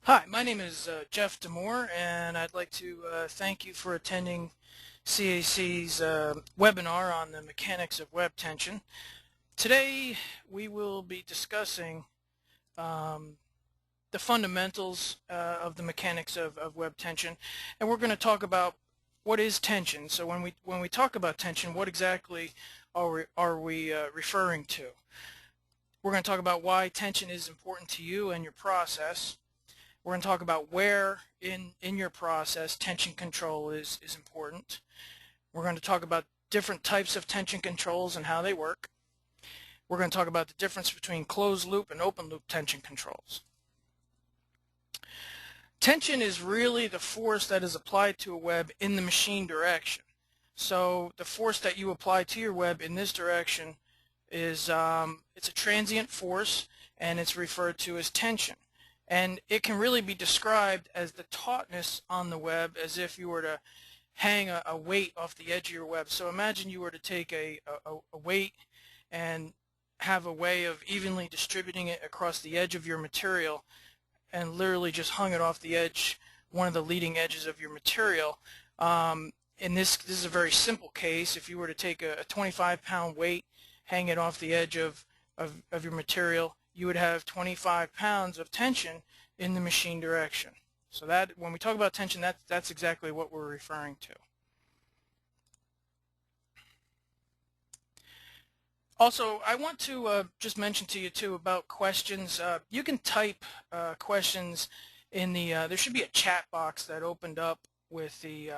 Hi, my name is Jeff Demore, and I'd like to thank you for attending CAC's webinar on the mechanics of web tension. Today we will be discussing the fundamentals of the mechanics of web tension, and we're going to talk about what is tension. So when we talk about tension, what exactly are we referring to? We're going to talk about why tension is important to you and your process. We're going to talk about where in your process tension control is important. We're going to talk about different types of tension controls and how they work. We're going to talk about the difference between closed loop and open loop tension controls. Tension is really the force that is applied to a web in the machine direction. So the force that you apply to your web in this direction is it's a transient force, and it's referred to as tension. And it can really be described as the tautness on the web, as if you were to hang a weight off the edge of your web. So imagine you were to take a weight and have a way of evenly distributing it across the edge of your material, and literally just hung it off the edge, one of the leading edges of your material. And this is a very simple case. If you were to take a 25-pound weight, hang it off the edge of your material, you would have 25 pounds of tension in the machine direction. So that, when we talk about tension, that's exactly what we're referring to. Also, I want to just mention to you too about questions. You can type questions in the, there should be a chat box that opened up with the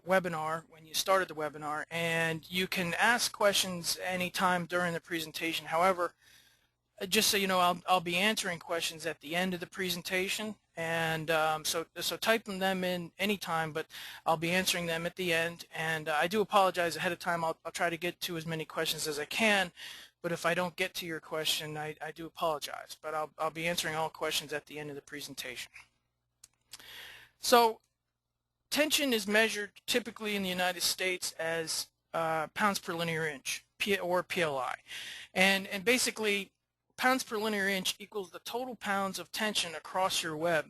webinar when you started the webinar, and you can ask questions anytime during the presentation. However, just so you know, I'll be answering questions at the end of the presentation, and so type them in anytime, but I'll be answering them at the end. And I do apologize ahead of time. I'll try to get to as many questions as I can, but if I don't get to your question, I do apologize. But I'll be answering all questions at the end of the presentation. So tension is measured typically in the United States as pounds per linear inch, or PLI. And basically, pounds per linear inch equals the total pounds of tension across your web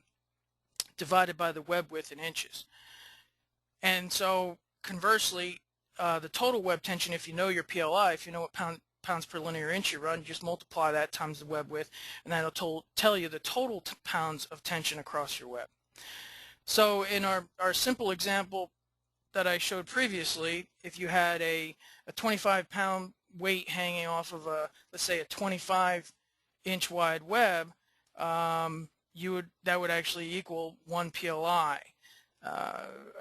divided by the web width in inches. And so conversely, the total web tension, if you know your PLI, if you know what pounds per linear inch you run, you just multiply that times the web width, and that'll tell you the total pounds of tension across your web. So in our simple example that I showed previously, if you had a 25-pound weight hanging off of let's say a 25-inch wide web, that would actually equal 1 PLI.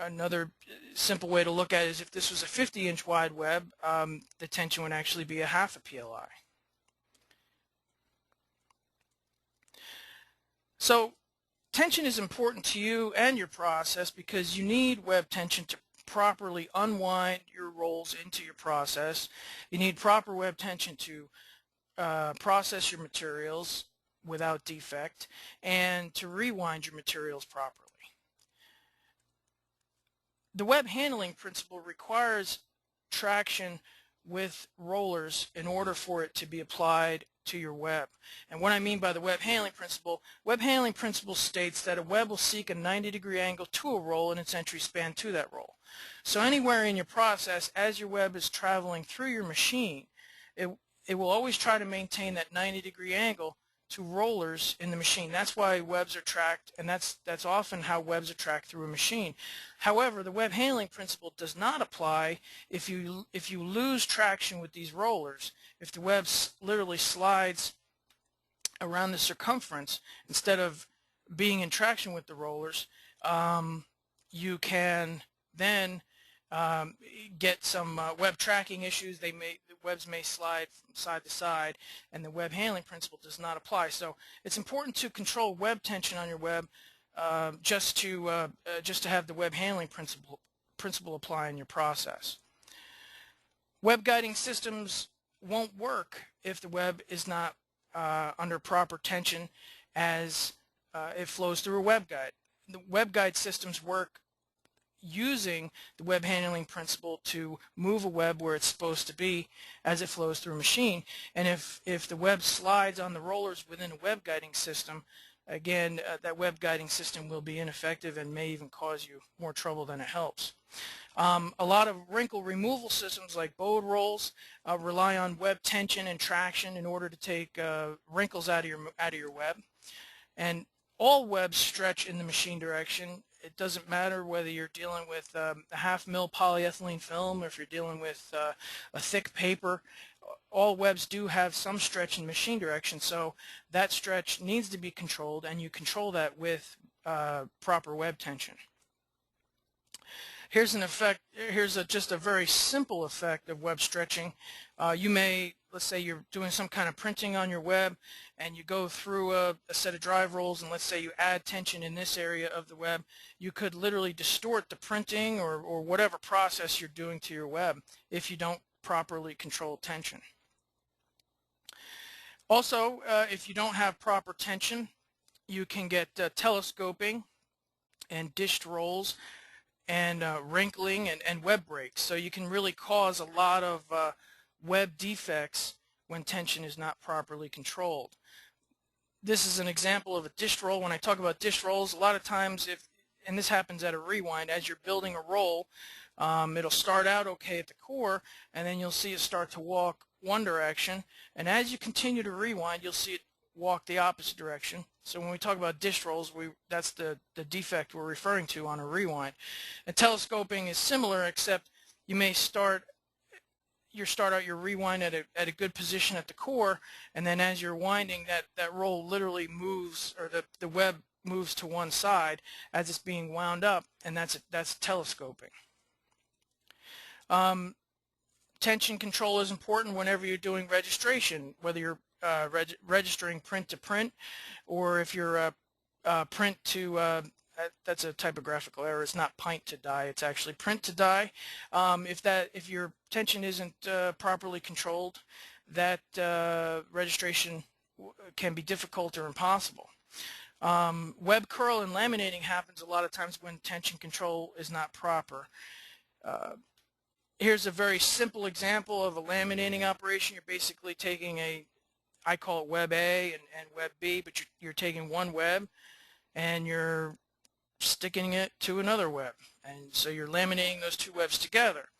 Another simple way to look at it is if this was a 50-inch wide web, the tension would actually be a half a PLI. So tension is important to you and your process because you need web tension to properly unwind your rolls into your process. You need proper web tension to process your materials without defect, and to rewind your materials properly. The web handling principle requires traction with rollers in order for it to be applied to your web. And what I mean by the web handling principle states that a web will seek a 90-degree angle to a roll in its entry span to that roll. So anywhere in your process, as your web is traveling through your machine, it will always try to maintain that 90-degree angle to rollers in the machine. That's why webs are tracked, and that's often how webs are tracked through a machine. However, the web handling principle does not apply if you lose traction with these rollers. If the web literally slides around the circumference instead of being in traction with the rollers, you can then get some web tracking issues. The webs may slide from side to side, and the web handling principle does not apply. So it's important to control web tension on your web, just to have the web handling principle apply in your process. Web guiding systems won't work if the web is not under proper tension as it flows through a web guide. The web guide systems work using the web handling principle to move a web where it's supposed to be as it flows through a machine. And if the web slides on the rollers within a web guiding system, again, that web guiding system will be ineffective and may even cause you more trouble than it helps. A lot of wrinkle removal systems like bode rolls rely on web tension and traction in order to take wrinkles out of your web. And all webs stretch in the machine direction. It doesn't matter whether you're dealing with a half-mil polyethylene film or if you're dealing with a thick paper. All webs do have some stretch in machine direction, so that stretch needs to be controlled, and you control that with proper web tension. Here's an effect. Here's just a very simple effect of web stretching. You may, let's say you're doing some kind of printing on your web, and you go through a set of drive rolls, and let's say you add tension in this area of the web. You could literally distort the printing or whatever process you're doing to your web if you don't properly control tension. Also, if you don't have proper tension, you can get telescoping and dished rolls and wrinkling and web breaks. So you can really cause a lot of web defects when tension is not properly controlled. This is an example of a dished roll. When I talk about dished rolls, a lot of times, and this happens at a rewind, as you're building a roll, it'll start out okay at the core, and then you'll see it start to walk one direction, and as you continue to rewind, you'll see it walk the opposite direction. So when we talk about dished rolls, that's the defect we're referring to on a rewind. And telescoping is similar, except you may start out your rewind at a good position at the core, and then as you're winding, that roll literally moves, or the web moves to one side as it's being wound up, and that's telescoping. Tension control is important whenever you're doing registration, whether you're registering print to print, or if you're print to that's a typographical error. It's not pint to die. It's actually print to die. If your tension isn't properly controlled, that registration can be difficult or impossible. Web curl and laminating happens a lot of times when tension control is not proper. Here's a very simple example of a laminating operation. You're basically taking I call it web A and web B, but you're taking one web and you're sticking it to another web, and so you're laminating those two webs together.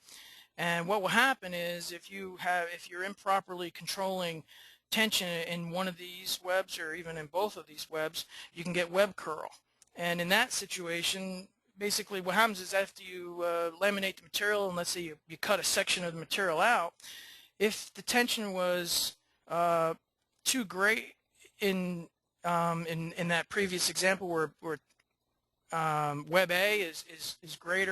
And what will happen is if you're improperly controlling tension in one of these webs or even in both of these webs, you can get web curl. And in that situation, basically what happens is after you laminate the material, and let's say you cut a section of the material out, if the tension was too great in that previous example where web A is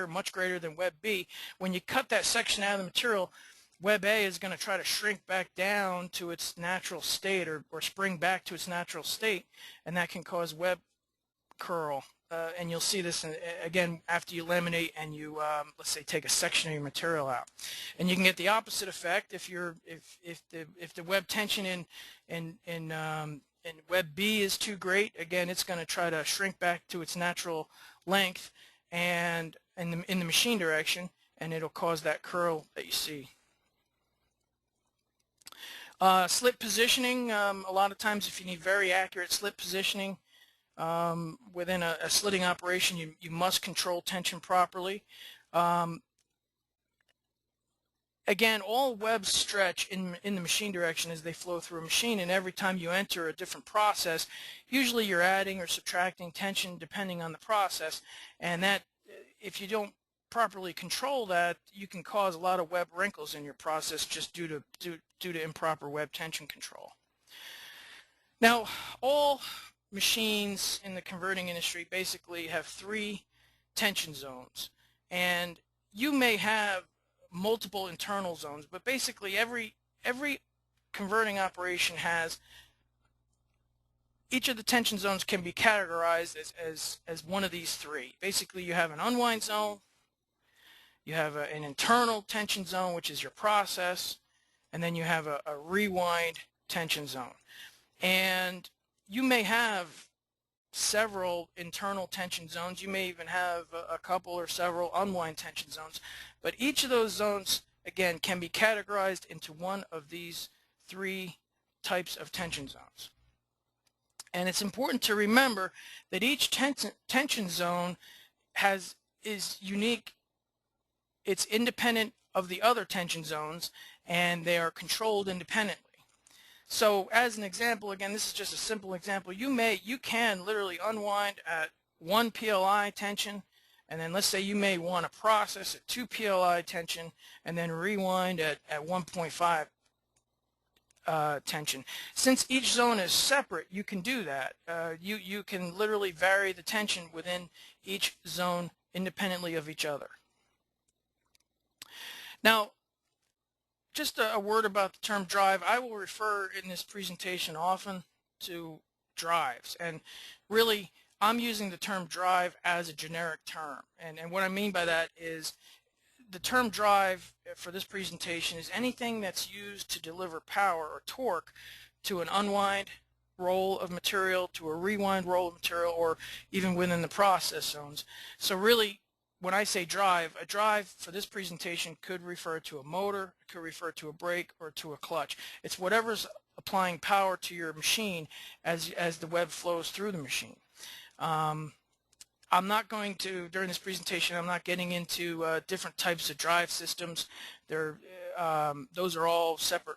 much greater than web B, when you cut that section out of the material, web A is going to try to shrink back down to its natural state or spring back to its natural state, and that can cause web curl. And you'll see this again after you laminate and you let's say take a section of your material out, and you can get the opposite effect if the web tension in web B is too great. Again, it's going to try to shrink back to its natural length and in the machine direction, and it'll cause that curl that you see. Slit positioning, a lot of times if you need very accurate slit positioning within a slitting operation, you must control tension properly. Again, all webs stretch in the machine direction as they flow through a machine, and every time you enter a different process, usually you're adding or subtracting tension depending on the process, and that if you don't properly control that, you can cause a lot of web wrinkles in your process just due to improper web tension control. Now, all machines in the converting industry basically have 3 tension zones, and you may have multiple internal zones, but basically every converting operation has, each of the tension zones can be categorized as one of these 3. Basically, you have an unwind zone, you have an internal tension zone, which is your process, and then you have a rewind tension zone. And you may have several internal tension zones. You may even have a couple or several unwind tension zones. But each of those zones, again, can be categorized into one of these 3 types of tension zones. And it's important to remember that each tension zone is unique. It's independent of the other tension zones, and they are controlled independently. So as an example, again, this is just a simple example. You can literally unwind at 1 PLI tension, and then let's say you may want to process at 2 PLI tension, and then rewind at 1.5 tension. Since each zone is separate, you can do that. You can literally vary the tension within each zone independently of each other. Now, just a word about the term drive. I will refer in this presentation often to drives, and really I'm using the term drive as a generic term, and what I mean by that is the term drive for this presentation is anything that's used to deliver power or torque to an unwind roll of material, to a rewind roll of material, or even within the process zones. So really, when I say drive, a drive for this presentation could refer to a motor, it could refer to a brake, or to a clutch. It's whatever's applying power to your machine as the web flows through the machine. I'm not going to, during this presentation, I'm not getting into different types of drive systems. Those are all separate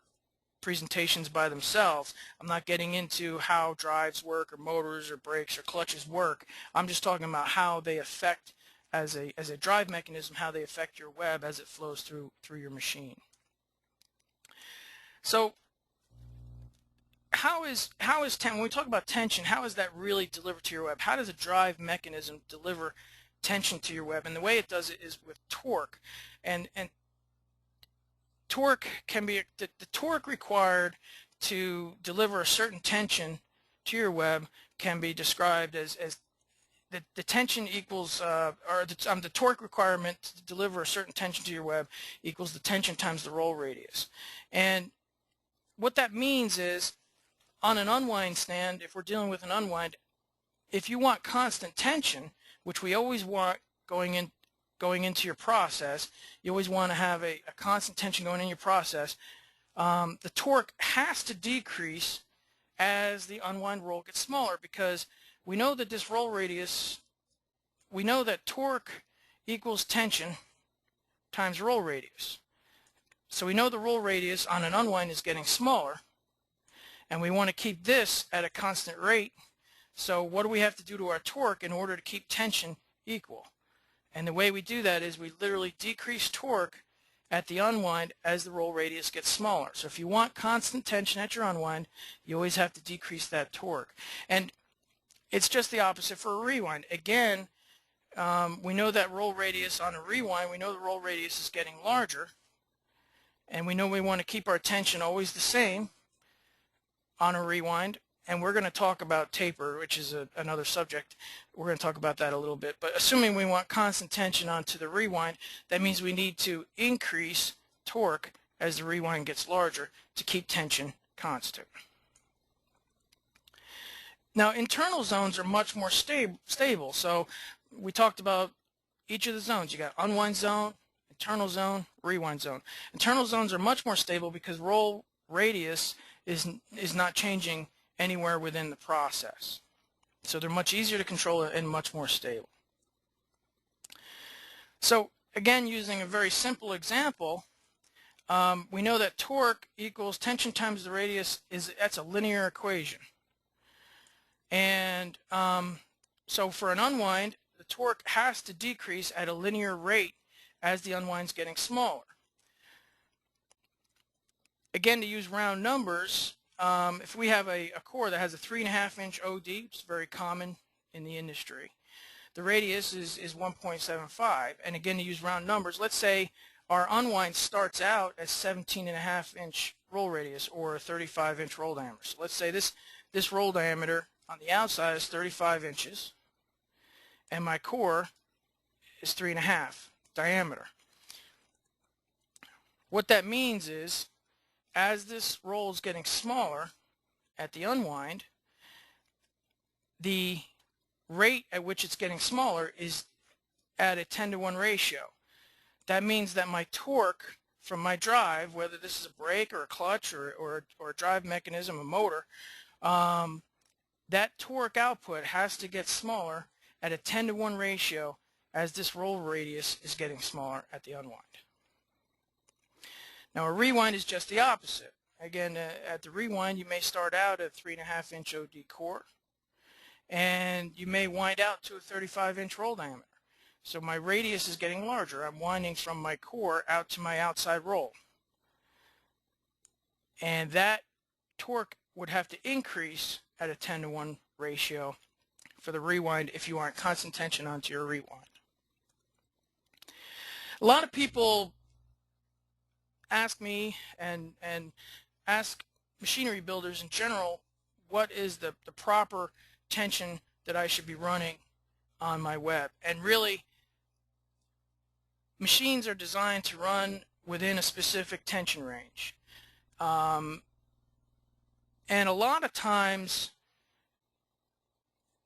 presentations by themselves. I'm not getting into how drives work, or motors, or brakes, or clutches work. I'm just talking about how they affect, as a drive mechanism, how they affect your web as it flows through your machine. So when we talk about tension, how is that really delivered to your web? How does a drive mechanism deliver tension to your web? And the way it does it is with torque. And torque can be, the torque required to deliver a certain tension to your web can be described as the tension equals, the torque requirement to deliver a certain tension to your web equals the tension times the roll radius. And what that means is, on an unwind stand, if we're dealing with an unwind, if you want constant tension, which we always want going into your process, you always want to have a constant tension going in your process, the torque has to decrease as the unwind roll gets smaller, because we know that this roll radius, we know that torque equals tension times roll radius. So we know the roll radius on an unwind is getting smaller, and we want to keep this at a constant rate. So what do we have to do to our torque in order to keep tension equal? And the way we do that is we literally decrease torque at the unwind as the roll radius gets smaller. So if you want constant tension at your unwind, you always have to decrease that torque. And it's just the opposite for a rewind. Again, we know that roll radius on a rewind, we know the roll radius is getting larger, and we know we want to keep our tension always the same on a rewind. And we're going to talk about taper, which is another subject. We're going to talk about that a little bit. But assuming we want constant tension onto the rewind, that means we need to increase torque as the rewind gets larger to keep tension constant. Now, internal zones are much more stable. So we talked about each of the zones. You got unwind zone, internal zone, rewind zone. Internal zones are much more stable because roll radius is not changing anywhere within the process. So they're much easier to control and much more stable. So again, using a very simple example, we know that torque equals tension times the radius, that's a linear equation. And so for an unwind, the torque has to decrease at a linear rate as the unwind's getting smaller. Again, to use round numbers, if we have a core that has a 3.5-inch OD, which is very common in the industry, the radius is 1.75. And again, to use round numbers, let's say our unwind starts out as 17.5-inch roll radius or a 35-inch roll diameter. So let's say this roll diameter on the outside is 35 inches, and my core is 3.5 diameter. What that means is, as this roll is getting smaller at the unwind, the rate at which it's getting smaller is at a 10-to-1 ratio. That means that my torque from my drive, whether this is a brake or a clutch or a drive mechanism, a motor, that torque output has to get smaller at a 10-to-1 ratio as this roll radius is getting smaller at the unwind. Now a rewind is just the opposite. Again, at the rewind you may start out at 3.5-inch OD core, and you may wind out to a 35-inch roll diameter. So my radius is getting larger. I'm winding from my core out to my outside roll. And that torque would have to increase at a 10-to-1 ratio for the rewind if you aren't constant tension onto your rewind. A lot of people ask me and ask machinery builders in general, what is the proper tension that I should be running on my web? And really, machines are designed to run within a specific tension range. And a lot of times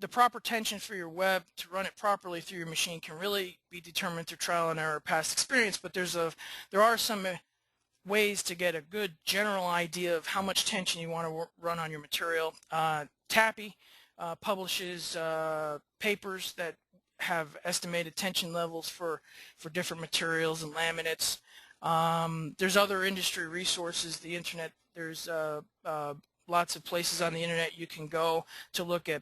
the proper tension for your web to run it properly through your machine can really be determined through trial and error, past experience, but there are some ways to get a good general idea of how much tension you want to run on your material. TAPI publishes papers that have estimated tension levels for different materials and laminates. There's other industry resources, the internet. There's lots of places on the internet you can go to look at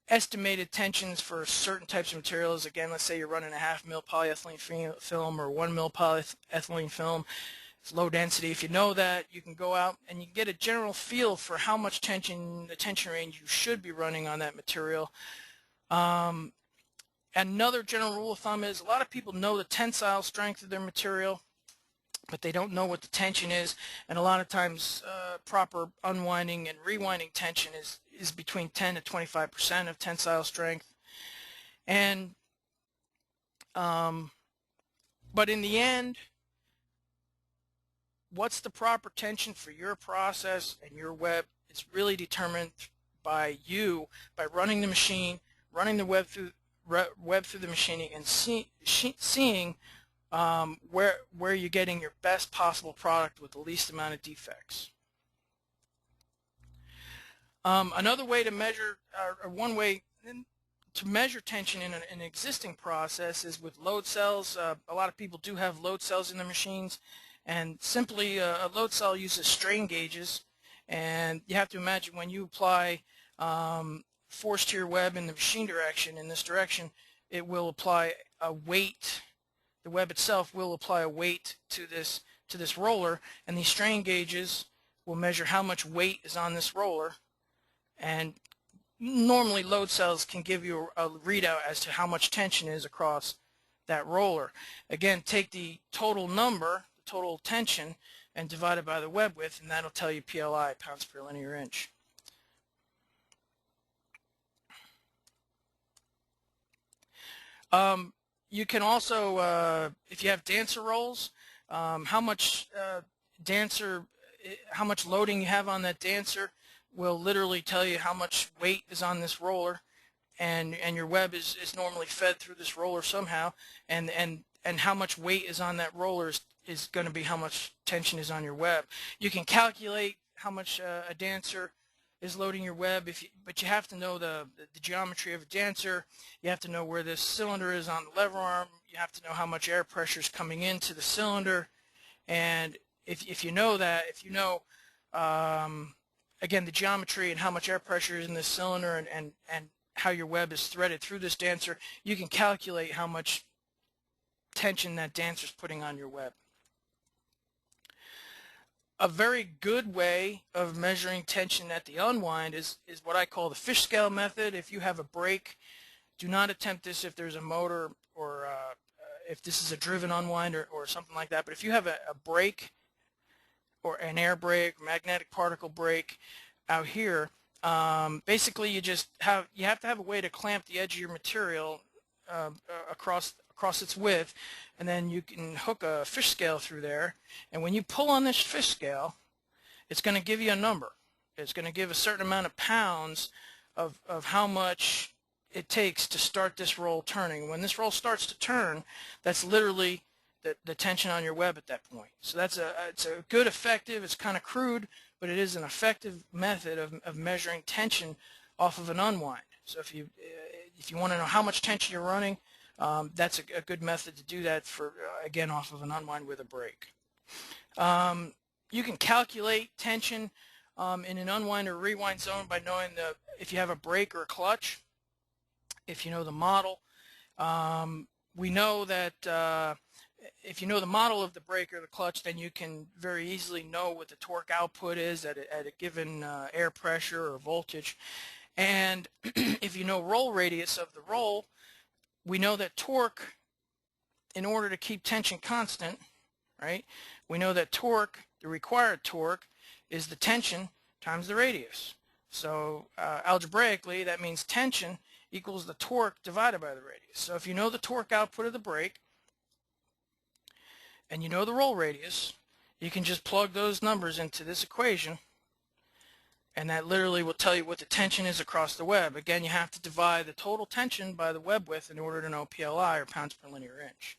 estimated tensions for certain types of materials. Again, let's say you're running a 0.5 mil polyethylene film or 1 mil polyethylene film. It's low density. If you know that, you can go out and you can get a general feel for how much tension, the tension range you should be running on that material. Another general rule of thumb is a lot of people know the tensile strength of their material, but they don't know what the tension is, and a lot of times proper unwinding and rewinding tension is between 10 to 25% of tensile strength. And but in the end, what's the proper tension for your process and your web is really determined by you, by running the machine, running the web through the machining, and seeing where you're getting your best possible product with the least amount of defects. Another way to measure, or one way to measure tension in an existing process is with load cells. A lot of people do have load cells in their machines, and simply a load cell uses strain gauges, and you have to imagine when you apply force to your web in the machine direction, in this direction, it will apply a weight. The web itself will apply a weight to this roller, and these strain gauges will measure how much weight is on this roller. And normally load cells can give you a readout as to how much tension is across that roller. Again, take the total number, the total tension, and divide it by the web width, and that'll tell you PLI, pounds per linear inch. You can also, if you have dancer rolls, how much loading you have on that dancer will literally tell you how much weight is on this roller, and your web is normally fed through this roller somehow, and how much weight is on that roller is going to be how much tension is on your web. You can calculate how much a dancer is loading your web, but you have to know the geometry of a dancer. You have to know where this cylinder is on the lever arm. You have to know how much air pressure is coming into the cylinder, and if you know that, if you know again the geometry and how much air pressure is in this cylinder and how your web is threaded through this dancer, you can calculate how much tension that dancer is putting on your web. A very good way of measuring tension at the unwind is what I call the fish scale method. If you have a brake, do not attempt this if there's a motor or if this is a driven unwind or something like that. But if you have a brake or an air brake, magnetic particle brake out here, basically you have to have a way to clamp the edge of your material across its width, and then you can hook a fish scale through there, and when you pull on this fish scale, it's going to give you a number. It's going to give a certain amount of pounds of how much it takes to start this roll turning. When this roll starts to turn, that's literally the tension on your web at that point. So it's a good, effective, it's kind of crude, but it is an effective method of measuring tension off of an unwind. So if you want to know how much tension you're running, that's a good method to do that for, again, off of an unwind with a brake. You can calculate tension in an unwind or rewind zone by knowing if you have a brake or a clutch, if you know the model. We know that if you know the model of the brake or the clutch, then you can very easily know what the torque output is at a given air pressure or voltage. And if you know roll radius of the roll, we know that torque, in order to keep tension constant, right, we know that torque, the required torque, is the tension times the radius. So algebraically, that means tension equals the torque divided by the radius. So if you know the torque output of the brake and you know the roll radius, you can just plug those numbers into this equation, and that literally will tell you what the tension is across the web. Again, you have to divide the total tension by the web width in order to know PLI, or pounds per linear inch.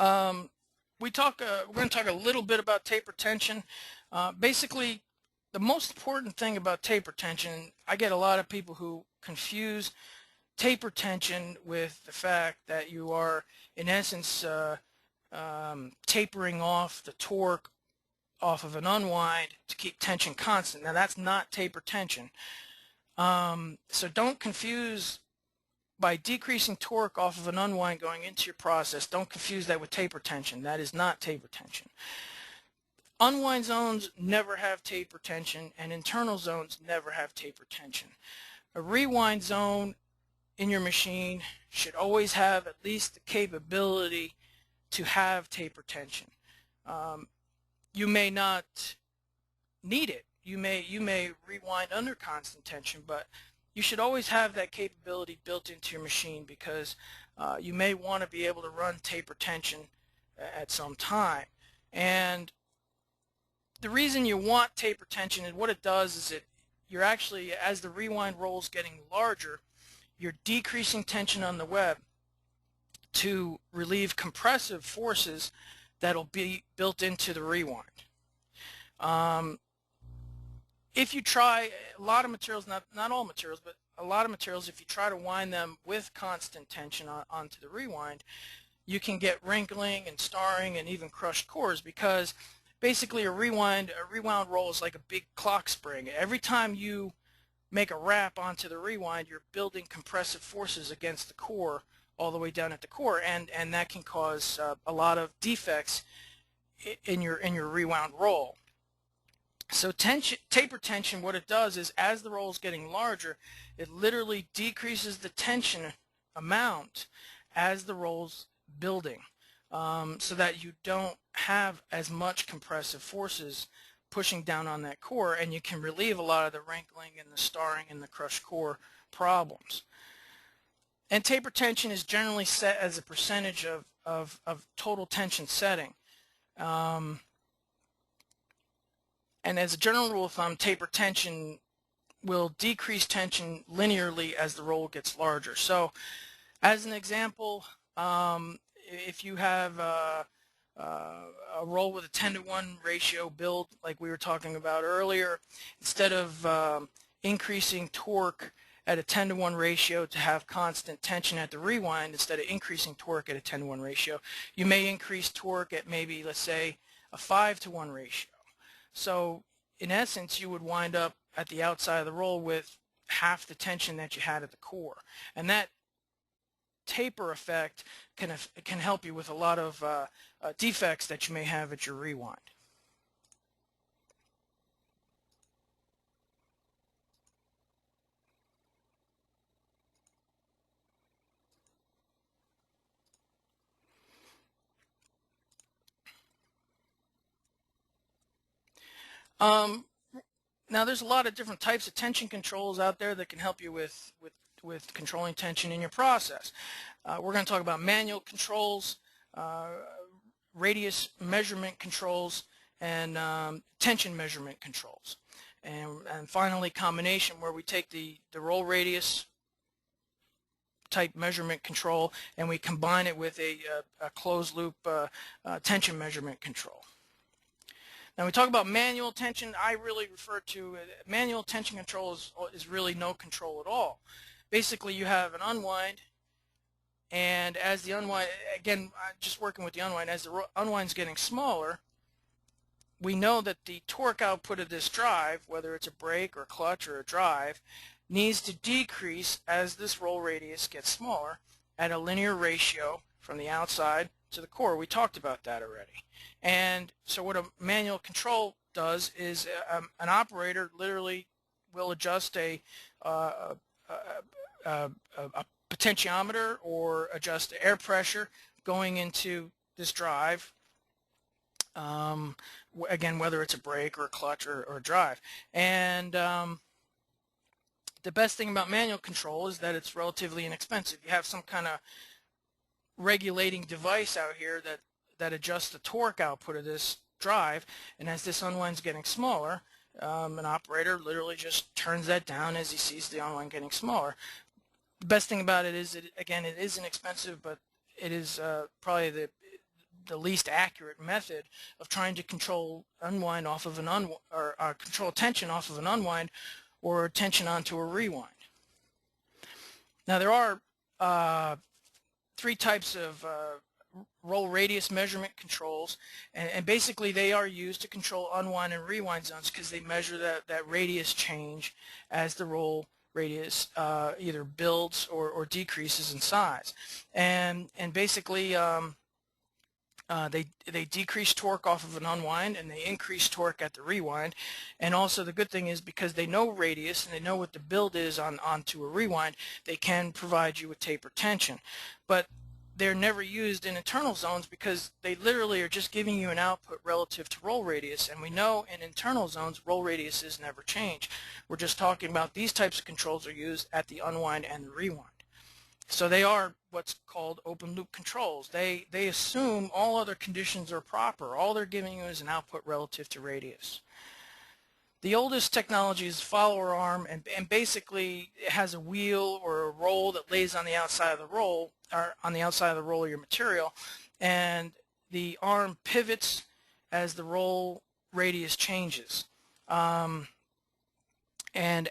We're going to talk a little bit about taper tension. Basically, the most important thing about taper tension, I get a lot of people who confuse taper tension with the fact that you are, in essence, tapering off the torque off of an unwind to keep tension constant. Now, that's not taper tension. So don't confuse, by decreasing torque off of an unwind going into your process, don't confuse that with taper tension. That is not taper tension. Unwind zones never have taper tension, and internal zones never have taper tension. A rewind zone in your machine should always have at least the capability to have taper tension. You may not need it. You may rewind under constant tension, but you should always have that capability built into your machine, because you may want to be able to run taper tension at some time. And the reason you want taper tension, and what it does is you're actually, as the rewind roll is getting larger, you're decreasing tension on the web to relieve compressive forces that'll be built into the rewind. If you try, a lot of materials, not all materials, but a lot of materials, if you try to wind them with constant tension onto the rewind, you can get wrinkling and starring and even crushed cores, because basically a rewound roll is like a big clock spring. Every time you make a wrap onto the rewind, you're building compressive forces against the core all the way down at the core, and that can cause a lot of defects in your rewound roll. So taper tension, what it does is, as the roll is getting larger, it literally decreases the tension amount as the roll's building, so that you don't have as much compressive forces pushing down on that core, and you can relieve a lot of the wrinkling and the starring and the crushed core problems. And taper tension is generally set as a percentage of total tension setting. And as a general rule of thumb, taper tension will decrease tension linearly as the roll gets larger. So as an example, if you have a roll with a 10-to-1 ratio build like we were talking about earlier, instead of increasing torque at a 10-to-1 ratio to have constant tension at the rewind, instead of increasing torque at a 10-to-1 ratio, you may increase torque at maybe, let's say, a 5-to-1 ratio. So in essence, you would wind up at the outside of the roll with half the tension that you had at the core. And that taper effect can help you with a lot of defects that you may have at your rewind. Now there's a lot of different types of tension controls out there that can help you with controlling tension in your process. We're going to talk about manual controls, radius measurement controls, and tension measurement controls. And finally, combination, where we take the roll radius type measurement control, and we combine it with a closed loop tension measurement control. Now we talk about manual tension. I really refer to manual tension control is really no control at all. Basically, you have an unwind, and as the unwind, again, just working with the unwind, as the unwind's getting smaller, we know that the torque output of this drive, whether it's a brake or a clutch or a drive, needs to decrease as this roll radius gets smaller at a linear ratio from the outside to the core. We talked about that already. And so what a manual control does is an operator literally will adjust a potentiometer or adjust the air pressure going into this drive, again, whether it's a brake or a clutch or a drive. And the best thing about manual control is that it's relatively inexpensive. You have some kind of regulating device out here that adjusts the torque output of this drive, and as this unwind's getting smaller, an operator literally just turns that down as he sees the unwind getting smaller. The best thing about it is, again, it is inexpensive, but it is probably the least accurate method of trying to control unwind off of an control tension off of an unwind or tension onto a rewind. Now there are three types of roll radius measurement controls, and basically they are used to control unwind and rewind zones because they measure that radius change as the roll radius either builds or decreases in size. And basically they decrease torque off of an unwind and they increase torque at the rewind. And also the good thing is, because they know radius and they know what the build is onto a rewind, they can provide you with taper tension. But they're never used in internal zones because they literally are just giving you an output relative to roll radius, and we know in internal zones roll radiuses never change. We're just talking about these types of controls are used at the unwind and the rewind. So they are what's called open loop controls. They assume all other conditions are proper. All they're giving you is an output relative to radius. The oldest technology is follower arm, and basically it has a wheel or a roll that lays on the outside of the roll, or on the outside of the roll of your material, and the arm pivots as the roll radius changes. And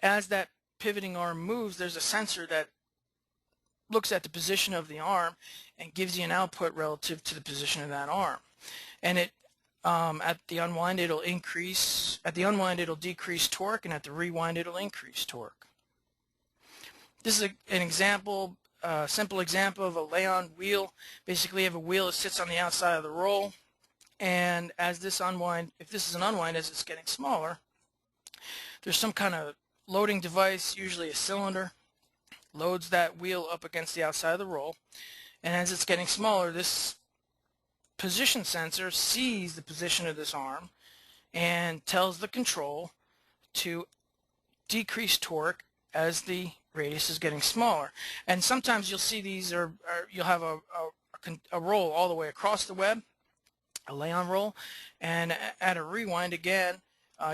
as that pivoting arm moves, there's a sensor that looks at the position of the arm and gives you an output relative to the position of that arm. And it at the unwind it'll increase, at the unwind it'll decrease torque, and at the rewind it'll increase torque. This is an example, simple example of a lay-on wheel. Basically you have a wheel that sits on the outside of the roll, and as this unwind, if this is an unwind, as it's getting smaller, there's some kind of loading device, usually a cylinder, loads that wheel up against the outside of the roll, and as it's getting smaller, this position sensor sees the position of this arm and tells the control to decrease torque as the radius is getting smaller. And sometimes you'll see these you'll have a roll all the way across the web, a lay-on roll, and at a rewind again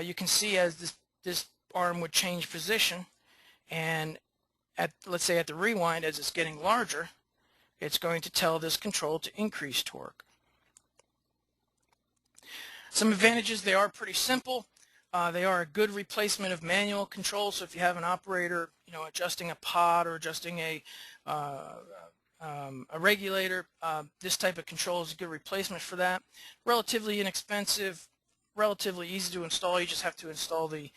you can see as this arm would change position, and let's say at the rewind, as it's getting larger, it's going to tell this control to increase torque. Some advantages: they are pretty simple. They are a good replacement of manual control. So if you have an operator, adjusting a pod or adjusting a regulator, this type of control is a good replacement for that. Relatively inexpensive, relatively easy to install. You just have to install the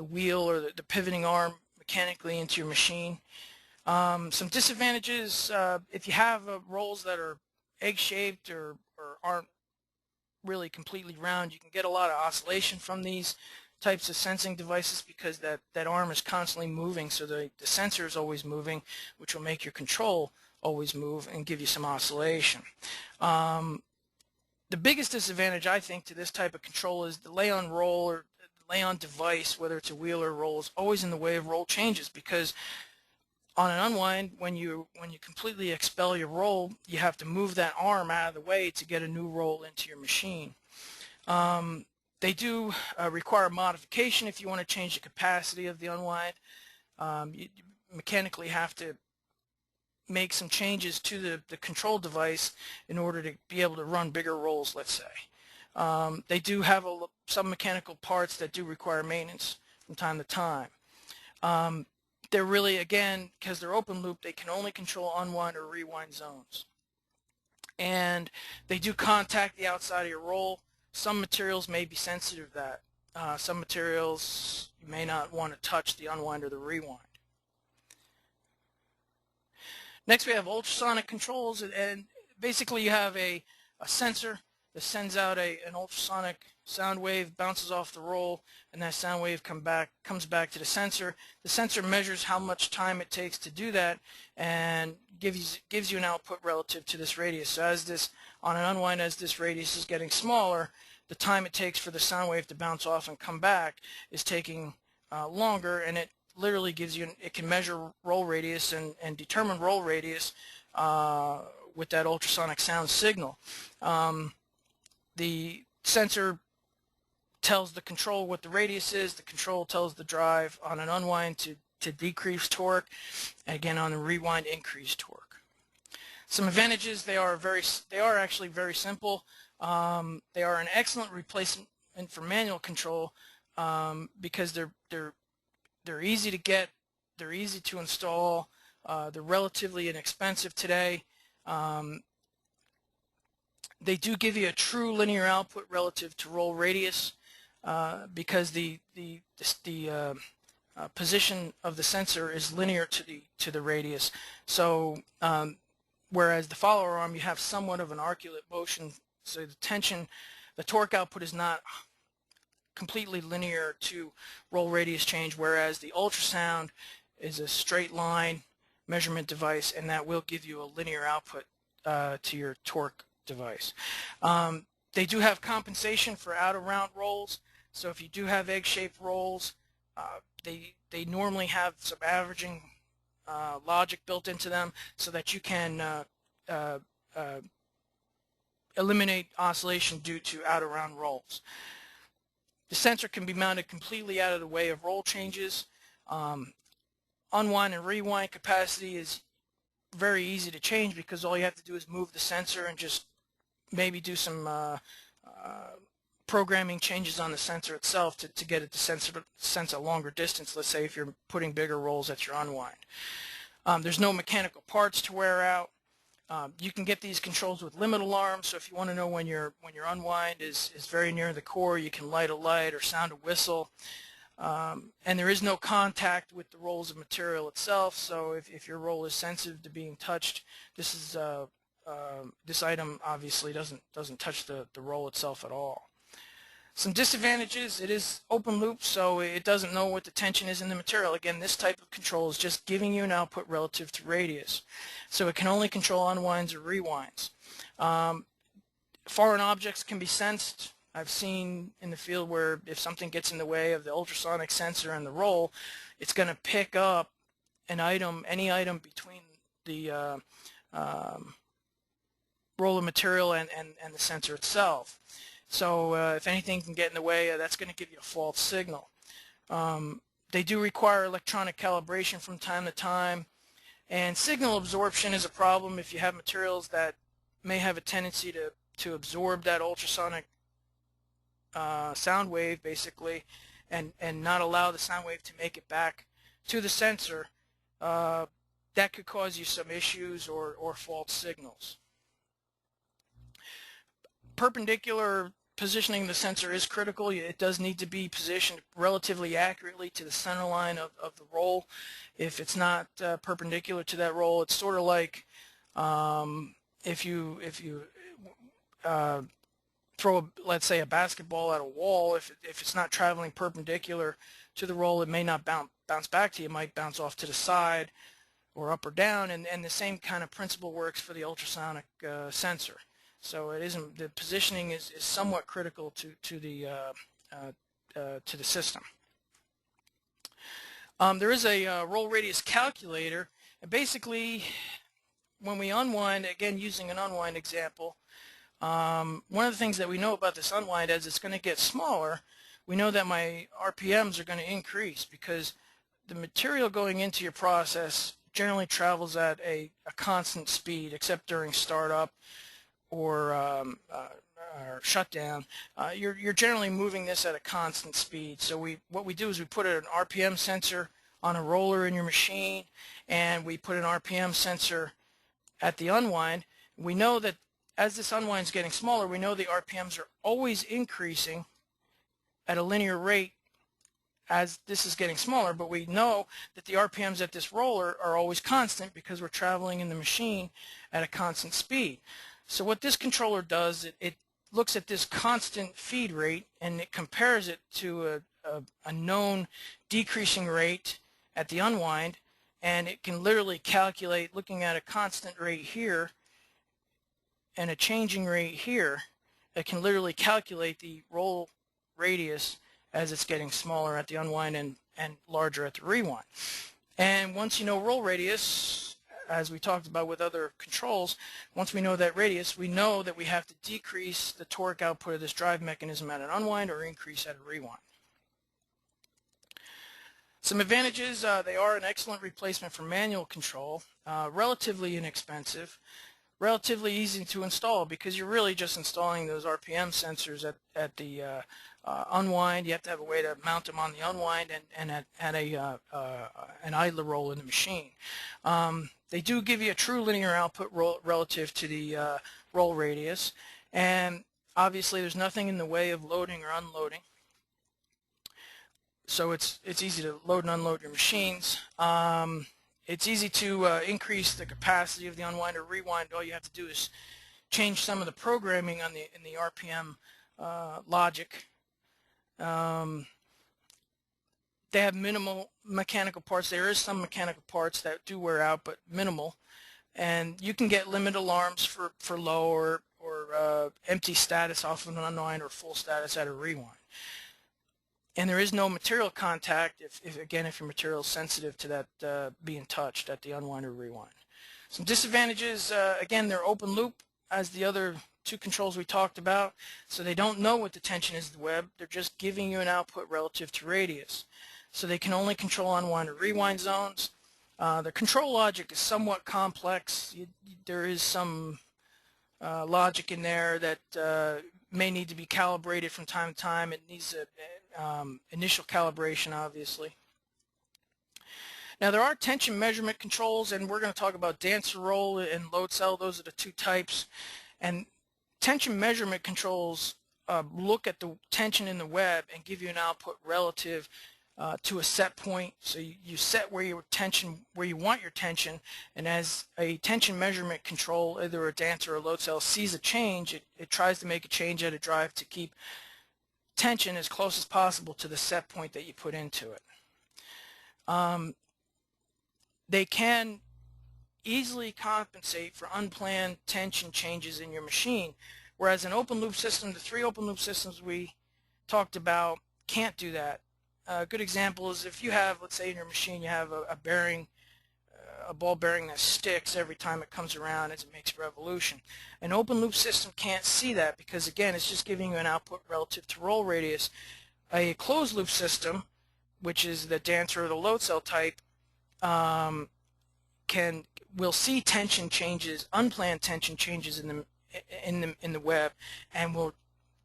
wheel or the pivoting arm mechanically into your machine. Some disadvantages: if you have rolls that are egg-shaped or aren't really completely round, you can get a lot of oscillation from these types of sensing devices because that arm is constantly moving, so the sensor is always moving, which will make your control always move and give you some oscillation. The biggest disadvantage, I think, to this type of control is the lay-on roll or lay-on device, whether it's a wheel or a roll, is always in the way of roll changes, because on an unwind, when you completely expel your roll, you have to move that arm out of the way to get a new roll into your machine. They do require modification if you want to change the capacity of the unwind. You mechanically have to make some changes to the control device in order to be able to run bigger rolls, let's say. They do have some mechanical parts that do require maintenance from time to time. They're really, again, because they're open loop, they can only control unwind or rewind zones. And they do contact the outside of your roll. Some materials may be sensitive to that. Some materials you may not want to touch the unwind or the rewind. Next we have ultrasonic controls, and basically you have a sensor that sends out an ultrasonic sound wave, bounces off the roll, and that sound wave comes back to the sensor. The sensor measures how much time it takes to do that and gives you an output relative to this radius. So as this, on an unwind, as this radius is getting smaller, the time it takes for the sound wave to bounce off and come back is taking longer, and it literally gives you, it can measure roll radius and determine roll radius with that ultrasonic sound signal. The sensor tells the control what the radius is, the control tells the drive on an unwind to decrease torque, and again on a rewind increase torque. Some advantages: they are actually very simple. They are an excellent replacement for manual control because they're easy to get, they're easy to install, they're relatively inexpensive today. They do give you a true linear output relative to roll radius because the position of the sensor is linear to the radius. So whereas the follower arm, you have somewhat of an arcuate motion, so the torque output is not completely linear to roll radius change, whereas the ultrasound is a straight line measurement device, and that will give you a linear output to your torque device. They do have compensation for out-of-round rolls, so if you do have egg-shaped rolls, they normally have some averaging logic built into them so that you can eliminate oscillation due to out-of-round rolls. The sensor can be mounted completely out of the way of roll changes. Unwind and rewind capacity is very easy to change because all you have to do is move the sensor and just maybe do some programming changes on the sensor itself to get it to sense a longer distance, let's say if you're putting bigger rolls at your unwind. There's no mechanical parts to wear out. You can get these controls with limit alarms, so if you want to know when your unwind is very near the core, you can light a light or sound a whistle. And there is no contact with the rolls of material itself, so if your roll is sensitive to being touched, this item obviously doesn't touch the roll itself at all. Some disadvantages: it is open loop, so it doesn't know what the tension is in the material. Again, this type of control is just giving you an output relative to radius, so it can only control unwinds or rewinds. Foreign objects can be sensed. I've seen in the field where if something gets in the way of the ultrasonic sensor and the roll, it's going to pick up an item, any item between the roll of material and the sensor itself. So if anything can get in the way, that's going to give you a false signal. They do require electronic calibration from time to time, and signal absorption is a problem if you have materials that may have a tendency to absorb that ultrasonic sound wave, basically, and not allow the sound wave to make it back to the sensor. That could cause you some issues or false signals. Perpendicular positioning the sensor is critical. It does need to be positioned relatively accurately to the center line of the roll. If it's not perpendicular to that roll, it's sort of like if you throw, let's say, a basketball at a wall. If it's not traveling perpendicular to the roll, it may not bounce back to you. It might bounce off to the side or up or down, and the same kind of principle works for the ultrasonic sensor. So it isn't, the positioning is somewhat critical to the system. There is a roll radius calculator, and basically when we unwind, again using an unwind example, one of the things that we know about this unwind, as it's going to get smaller, we know that my RPMs are going to increase because the material going into your process generally travels at a constant speed, except during startup or shutdown. You're generally moving this at a constant speed. So what we do is we put an RPM sensor on a roller in your machine, and we put an RPM sensor at the unwind. We know that as this unwind is getting smaller, we know the RPMs are always increasing at a linear rate as this is getting smaller, but we know that the RPMs at this roller are always constant because we're traveling in the machine at a constant speed. So what this controller does, it looks at this constant feed rate and it compares it to a known decreasing rate at the unwind, and it can literally calculate, looking at a constant rate here and a changing rate here, it can literally calculate the roll radius as it's getting smaller at the unwind and larger at the rewind. And once you know roll radius, as we talked about with other controls, once we know that radius, we know that we have to decrease the torque output of this drive mechanism at an unwind or increase at a rewind. Some advantages: they are an excellent replacement for manual control, relatively inexpensive, relatively easy to install because you're really just installing those RPM sensors at the unwind. You have to have a way to mount them on the unwind and at an idler roll in the machine. They do give you a true linear output relative to the roll radius, and obviously there's nothing in the way of loading or unloading. So it's easy to load and unload your machines. It's easy to increase the capacity of the unwind or rewind. All you have to do is change some of the programming in the RPM logic. They have minimal mechanical parts. There is some mechanical parts that do wear out, but minimal. And you can get limit alarms for low or empty status off of an unwind or full status at a rewind. And there is no material contact if your material is sensitive to that being touched at the unwind or rewind. Some disadvantages: again, they're open loop as the other two controls we talked about, so they don't know what the tension is of the web. They're just giving you an output relative to radius. So they can only control unwind or rewind zones. The control logic is somewhat complex. There is some logic in there that may need to be calibrated from time to time. It needs initial calibration, obviously. Now there are tension measurement controls, and we're going to talk about dancer roll and load cell. Those are the two types. And tension measurement controls look at the tension in the web and give you an output relative to a set point. So you set where you want your tension, and as a tension measurement control, either a dancer or a load cell, sees a change, it tries to make a change at a drive to keep tension as close as possible to the set point that you put into it. They can easily compensate for unplanned tension changes in your machine, whereas an open loop system, the three open loop systems we talked about, can't do that. A good example is if you have, let's say in your machine, you have a bearing, a ball bearing that sticks every time it comes around as it makes a revolution. An open loop system can't see that because, again, it's just giving you an output relative to roll radius. A closed loop system, which is the dancer or the load cell type, will see tension changes, unplanned tension changes in the web, and will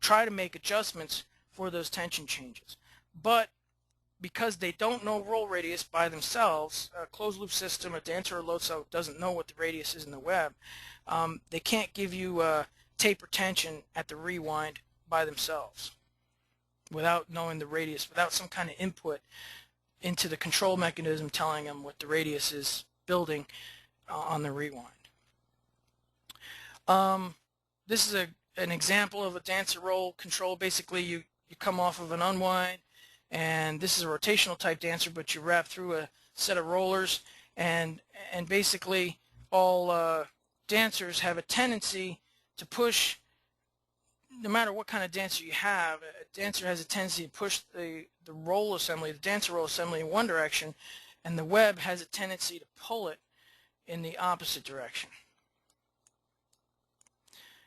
try to make adjustments for those tension changes. But because they don't know roll radius by themselves, a closed loop system, a dancer or load cell doesn't know what the radius is in the web. They can't give you taper tension at the rewind by themselves without knowing the radius, without some kind of input into the control mechanism telling them what the radius is building on the rewind. This is an example of a dancer roll control. Basically, you come off of an unwind, and this is a rotational type dancer, but you wrap through a set of rollers, and basically all dancers have a tendency to push. No matter what kind of dancer you have, a dancer has a tendency to push the roll assembly, the dancer roll assembly, in one direction, and the web has a tendency to pull it in the opposite direction.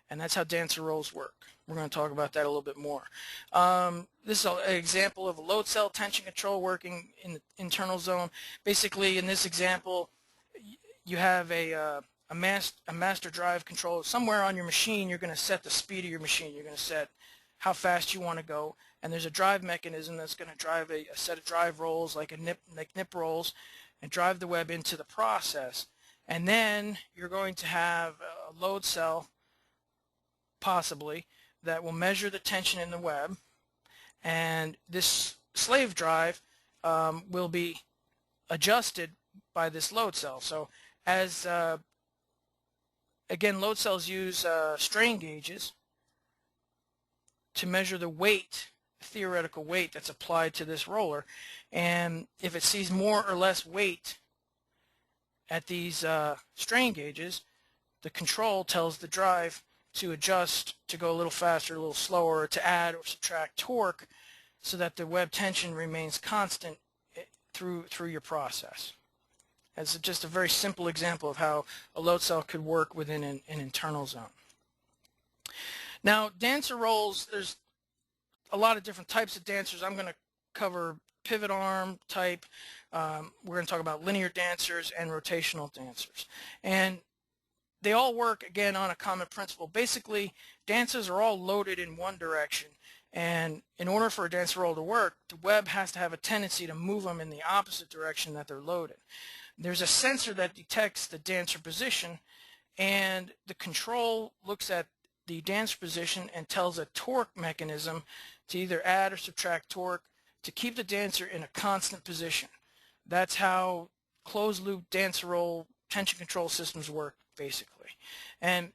And that's how dancer rolls work. We're going to talk about that a little bit more. This is an example of a load cell tension control working in the internal zone. Basically, in this example, you have a master drive control. Somewhere on your machine, you're going to set the speed of your machine. You're going to set how fast you want to go, and there's a drive mechanism that's going to drive a set of drive rolls like nip rolls and drive the web into the process. And then you're going to have a load cell, possibly, that will measure the tension in the web, and this slave drive will be adjusted by this load cell. So as again, load cells use strain gauges to measure the weight, theoretical weight that's applied to this roller, and if it sees more or less weight at these strain gauges, the control tells the drive to adjust, to go a little faster, a little slower, to add or subtract torque so that the web tension remains constant through your process. That's just a very simple example of how a load cell could work within an internal zone. Now, dancer rolls, there's a lot of different types of dancers. I'm going to cover pivot arm type. We're going to talk about linear dancers and rotational dancers. And they all work, again, on a common principle. Basically, dancers are all loaded in one direction. And in order for a dancer roll to work, the web has to have a tendency to move them in the opposite direction that they're loaded. There's a sensor that detects the dancer position, and the control looks at the dancer position and tells a torque mechanism to either add or subtract torque to keep the dancer in a constant position. That's how closed-loop dancer roll tension control systems work, basically. And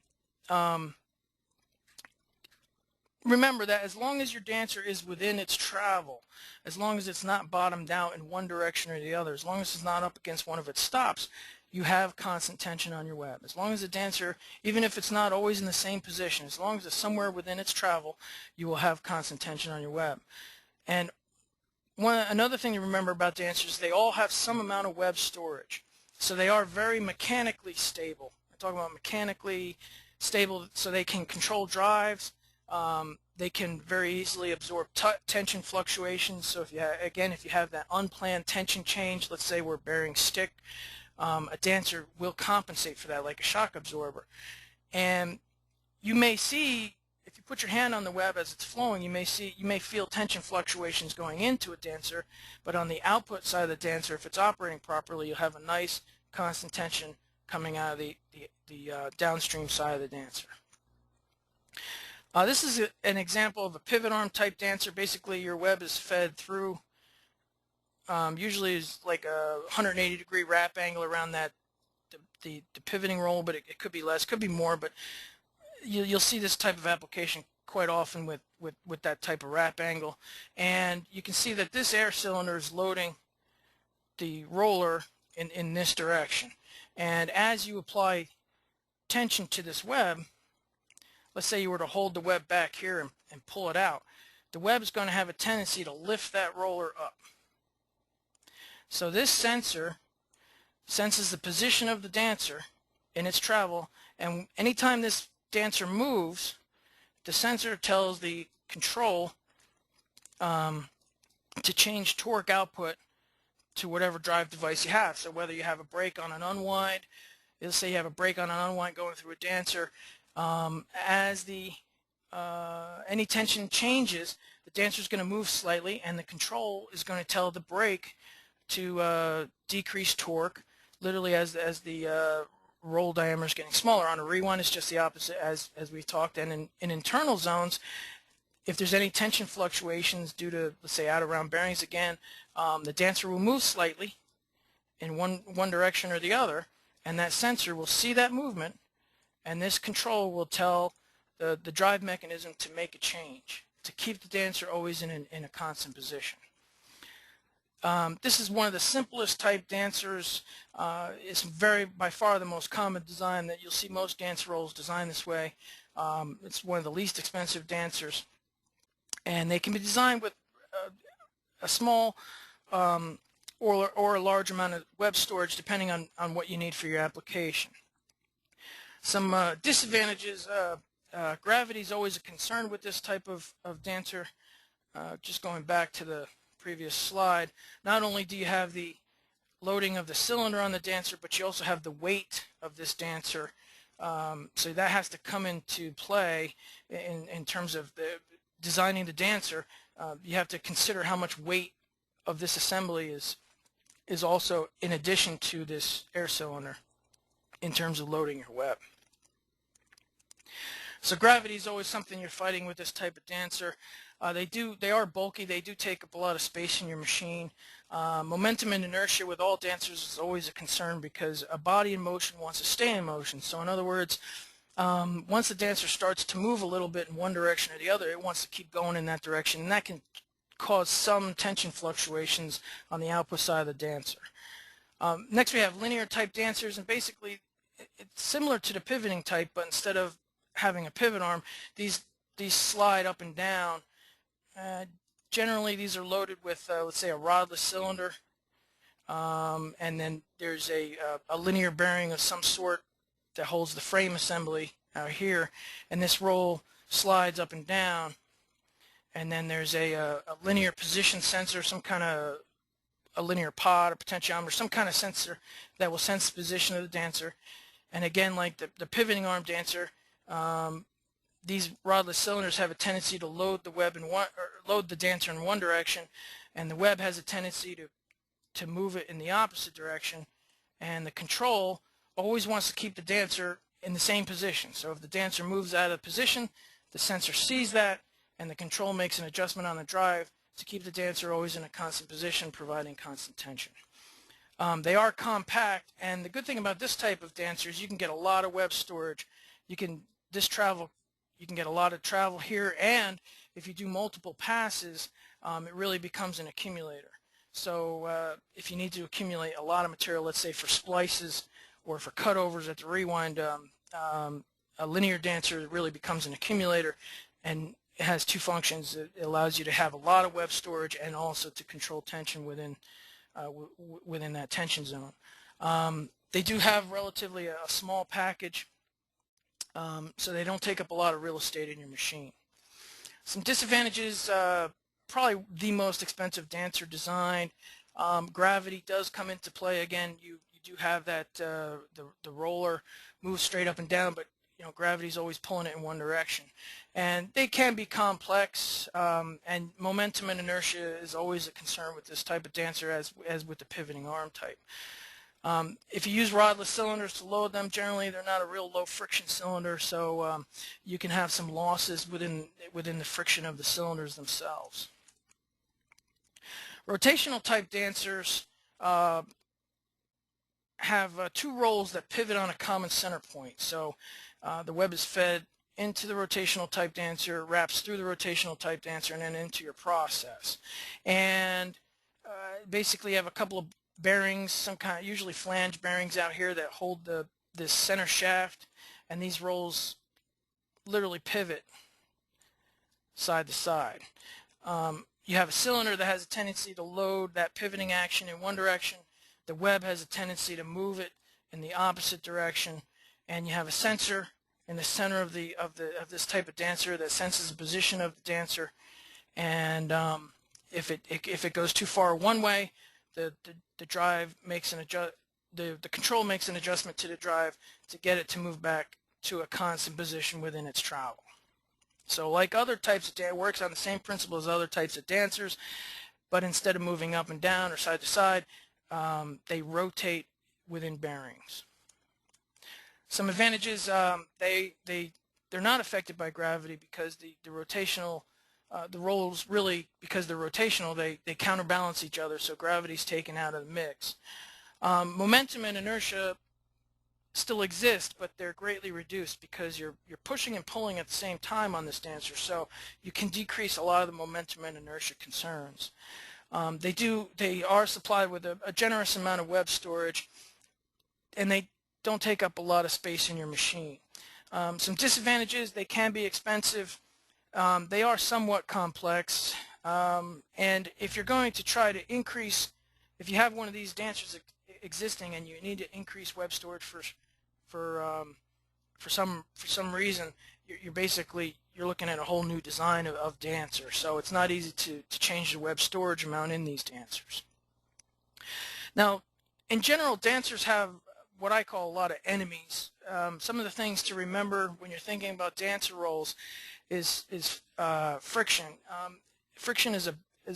remember that as long as your dancer is within its travel, as long as it's not bottomed out in one direction or the other, as long as it's not up against one of its stops, you have constant tension on your web. As long as the dancer, even if it's not always in the same position, as long as it's somewhere within its travel, you will have constant tension on your web. And another thing to remember about dancers, they all have some amount of web storage. So they are very mechanically stable. I'm talking about mechanically stable, so they can control drives. They can very easily absorb tension fluctuations. So if you have, again, if you have that unplanned tension change, let's say we're bearing stick, a dancer will compensate for that like a shock absorber. And you may see, if you put your hand on the web as it's flowing, you may feel tension fluctuations going into a dancer, but on the output side of the dancer, if it's operating properly, you'll have a nice constant tension coming out of the downstream side of the dancer. This is an example of a pivot arm type dancer. Basically, your web is fed through, usually is like a 180-degree wrap angle around that the pivoting roll, but it could be less, could be more, but you'll see this type of application quite often with that type of wrap angle. And you can see that this air cylinder is loading the roller in this direction. And as you apply tension to this web, let's say you were to hold the web back here and pull it out, the web is going to have a tendency to lift that roller up. So this sensor senses the position of the dancer in its travel, and anytime this dancer moves, the sensor tells the control to change torque output to whatever drive device you have. So whether you have a brake on an unwind, let's say you have a brake on an unwind going through a dancer, as any tension changes, the dancer is going to move slightly, and the control is going to tell the brake to decrease torque, literally as the roll diameter is getting smaller. On a rewind, it's just the opposite, as we talked. And in internal zones, if there's any tension fluctuations due to, let's say, out-of-round bearings again, the dancer will move slightly in one direction or the other, and that sensor will see that movement, and this control will tell the drive mechanism to make a change, to keep the dancer always in a constant position. This is one of the simplest type dancers. It's by far the most common design that you'll see most dancer rolls designed this way. It's one of the least expensive dancers, and they can be designed with a small or a large amount of web storage depending on what you need for your application. Some disadvantages, gravity is always a concern with this type of dancer. Just going back to the previous slide, not only do you have the loading of the cylinder on the dancer, but you also have the weight of this dancer. So that has to come into play in terms of designing the dancer. You have to consider how much weight of this assembly is also in addition to this air cylinder in terms of loading your web. So gravity is always something you're fighting with this type of dancer. They are bulky. They do take up a lot of space in your machine. Momentum and inertia with all dancers is always a concern because a body in motion wants to stay in motion. So in other words, once the dancer starts to move a little bit in one direction or the other, it wants to keep going in that direction, and that can cause some tension fluctuations on the output side of the dancer. Next we have linear type dancers, and basically it's similar to the pivoting type, but instead of having a pivot arm, these slide up and down. Generally these are loaded with let's say a rodless cylinder, and then there's a linear bearing of some sort that holds the frame assembly out here, and this roll slides up and down, and then there's a linear position sensor, some kind of a linear pod or potentiometer, some kind of sensor that will sense the position of the dancer. And again, like the pivoting arm dancer, these rodless cylinders have a tendency to load the web load the dancer in one direction, and the web has a tendency to move it in the opposite direction. And the control always wants to keep the dancer in the same position. So if the dancer moves out of position, the sensor sees that, and the control makes an adjustment on the drive to keep the dancer always in a constant position, providing constant tension. They are compact, and the good thing about this type of dancer is you can get a lot of web storage. You can get a lot of travel here, and if you do multiple passes, it really becomes an accumulator. So if you need to accumulate a lot of material, let's say for splices or for cutovers at the rewind, a linear dancer really becomes an accumulator, and it has two functions. It allows you to have a lot of web storage and also to control tension within that tension zone. They do have relatively a small package, so they don't take up a lot of real estate in your machine. Some disadvantages, probably the most expensive dancer design. Gravity does come into play. Again, you do have that the roller moves straight up and down, but gravity's always pulling it in one direction. And they can be complex, and momentum and inertia is always a concern with this type of dancer, as with the pivoting arm type. If you use rodless cylinders to load them, generally they're not a real low friction cylinder, so you can have some losses within the friction of the cylinders themselves. Rotational type dancers have two rolls that pivot on a common center point. So the web is fed into the rotational type dancer, wraps through the rotational type dancer, and then into your process. And basically you have a couple of bearings, some kind of usually flange bearings out here that hold this center shaft, and these rolls literally pivot side to side. You have a cylinder that has a tendency to load that pivoting action in one direction. The web has a tendency to move it in the opposite direction, and you have a sensor in the center of this type of dancer that senses the position of the dancer, and if it goes too far one way, the drive makes the control makes an adjustment to the drive to get it to move back to a constant position within its travel. So like other types of it works on the same principle as other types of dancers, but instead of moving up and down or side to side, they rotate within bearings. Some advantages, they're not affected by gravity because the rotational the rolls really, because they're rotational, they counterbalance each other, so gravity's taken out of the mix. Momentum and inertia still exist, but they're greatly reduced because you're pushing and pulling at the same time on this dancer, so you can decrease a lot of the momentum and inertia concerns. They are supplied with a generous amount of web storage, and they don't take up a lot of space in your machine. Some disadvantages: they can be expensive. They are somewhat complex, and if you're going to try to increase, if you have one of these dancers existing and you need to increase web storage for some reason, you're looking at a whole new design of dancer. So it's not easy to change the web storage amount in these dancers. Now, In general, dancers have what I call a lot of enemies. Some of the things to remember when you're thinking about dancer rolls is friction. Friction is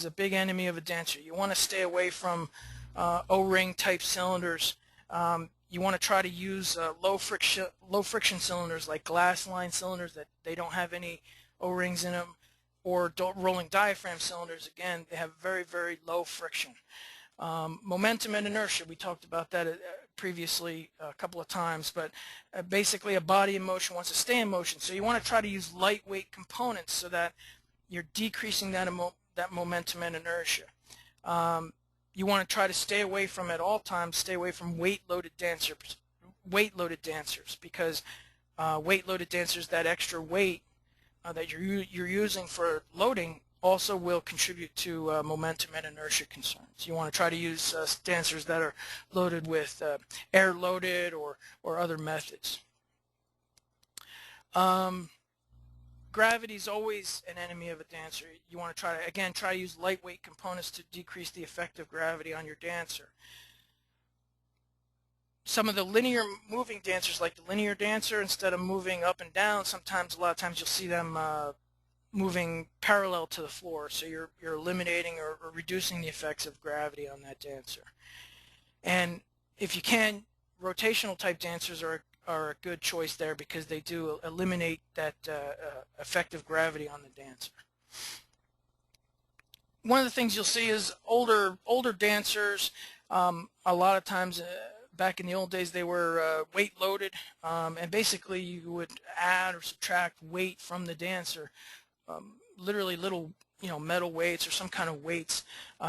a big enemy of a dancer. You want to stay away from O-ring type cylinders. You want to try to use low friction cylinders like glass line cylinders that they don't have any O-rings in them, or rolling diaphragm cylinders. Again, they have very, very low friction. Momentum and inertia, we talked about that previously a couple of times, but basically a body in motion wants to stay in motion. So you want to try to use lightweight components so that you're decreasing that momentum and inertia. You want to try to stay away from, at all times, stay away from weight-loaded dancers, because weight-loaded dancers, that extra weight that you're using for loading also will contribute to momentum and inertia concerns. You want to try to use dancers that are loaded with air-loaded or other methods. Gravity is always an enemy of a dancer. You want to try to use lightweight components to decrease the effect of gravity on your dancer. Some of the linear moving dancers, like the linear dancer, instead of moving up and down, a lot of times you'll see them moving parallel to the floor. So you're eliminating or reducing the effects of gravity on that dancer. And if you can, rotational type dancers are a good choice there, because they do eliminate that effect of gravity on the dancer. One of the things you'll see is older dancers, a lot of times back in the old days, they were weight loaded, and basically you would add or subtract weight from the dancer, literally little metal weights or some kind of weights.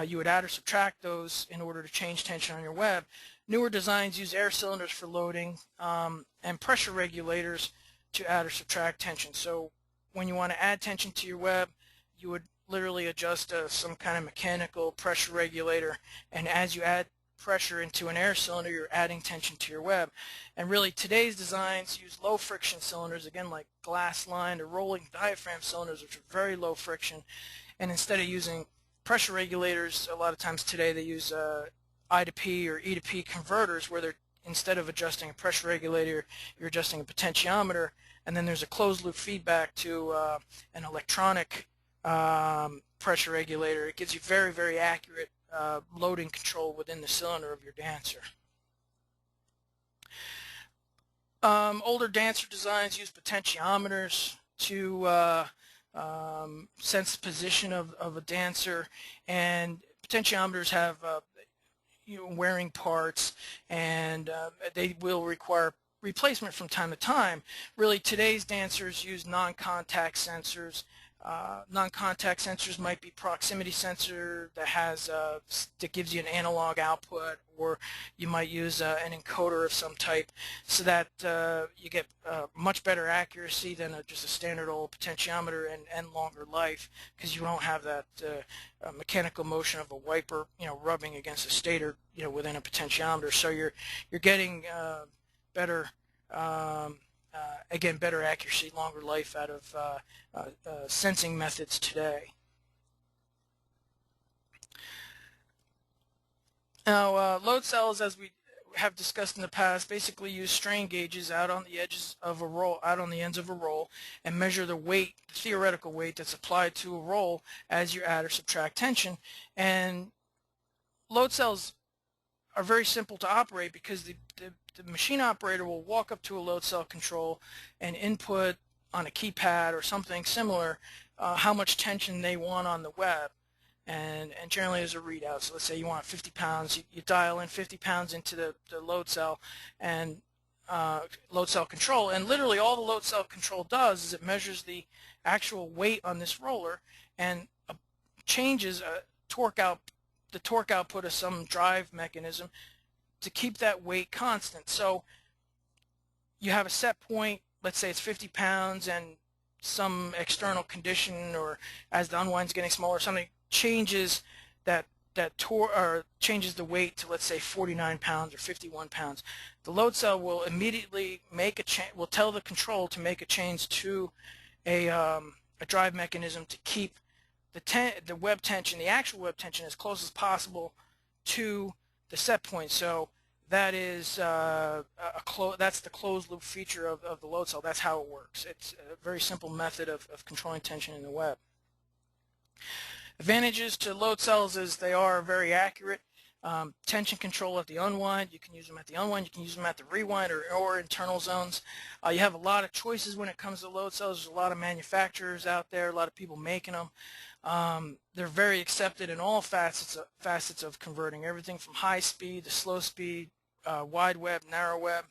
You would add or subtract those in order to change tension on your web. Newer designs use air cylinders for loading and pressure regulators to add or subtract tension. So when you want to add tension to your web, you would literally adjust some kind of mechanical pressure regulator, and as you add pressure into an air cylinder, you're adding tension to your web. And really, today's designs use low friction cylinders, again, like glass lined or rolling diaphragm cylinders, which are very low friction. And instead of using pressure regulators, a lot of times today they use I to P or E to P converters, where they're, instead of adjusting a pressure regulator, you're adjusting a potentiometer, and then there's a closed loop feedback to an electronic pressure regulator. It gives you very, very accurate loading control within the cylinder of your dancer. Older dancer designs use potentiometers to sense the position of a dancer, and potentiometers have wearing parts, and they will require replacement from time to time. Really, today's dancers use non-contact sensors. Non-contact sensors might be proximity sensor that has that gives you an analog output, or you might use an encoder of some type, so that you get much better accuracy than just a standard old potentiometer, and longer life, because you don't have that mechanical motion of a wiper rubbing against a stator within a potentiometer. So you're getting better again, better accuracy, longer life out of sensing methods today. Now, load cells, as we have discussed in the past, basically use strain gauges out on the edges of a roll, out on the ends of a roll, and measure the weight, the theoretical weight that's applied to a roll as you add or subtract tension. And load cells are very simple to operate, because the machine operator will walk up to a load cell control and input on a keypad or something similar how much tension they want on the web, and generally there's a readout. So let's say you want 50 pounds, you dial in 50 pounds into the load cell and load cell control, and literally all the load cell control does is it measures the actual weight on this roller and changes the torque output of some drive mechanism to keep that weight constant. So you have a set point, let's say it's 50 pounds, and some external condition, or as the unwind's getting smaller, something changes that or changes the weight to, let's say, 49 pounds or 51 pounds. The load cell will immediately make a change, will tell the control to make a change to a drive mechanism to keep the web tension, the actual web tension, as close as possible to set point. So that is that's the closed loop feature of the load cell. That's how it works. It's a very simple method of controlling tension in the web. Advantages to load cells is they are very accurate. Tension control at the unwind, you can use them at the unwind, you can use them at the rewind or internal zones. You have a lot of choices when it comes to load cells. There's a lot of manufacturers out there, a lot of people making them. They're very accepted in all facets of converting, everything from high speed to slow speed, wide web, narrow web.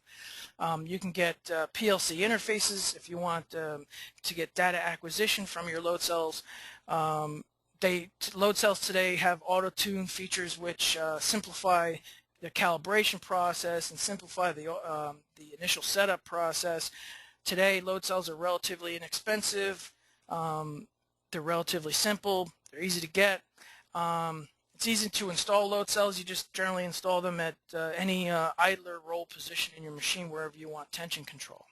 You can get PLC interfaces if you want to get data acquisition from your load cells. Load cells today have auto-tune features which simplify the calibration process and simplify the initial setup process. Today, load cells are relatively inexpensive. They're relatively simple. They're easy to get. It's easy to install load cells. You just generally install them at any idler roll position in your machine wherever you want tension control.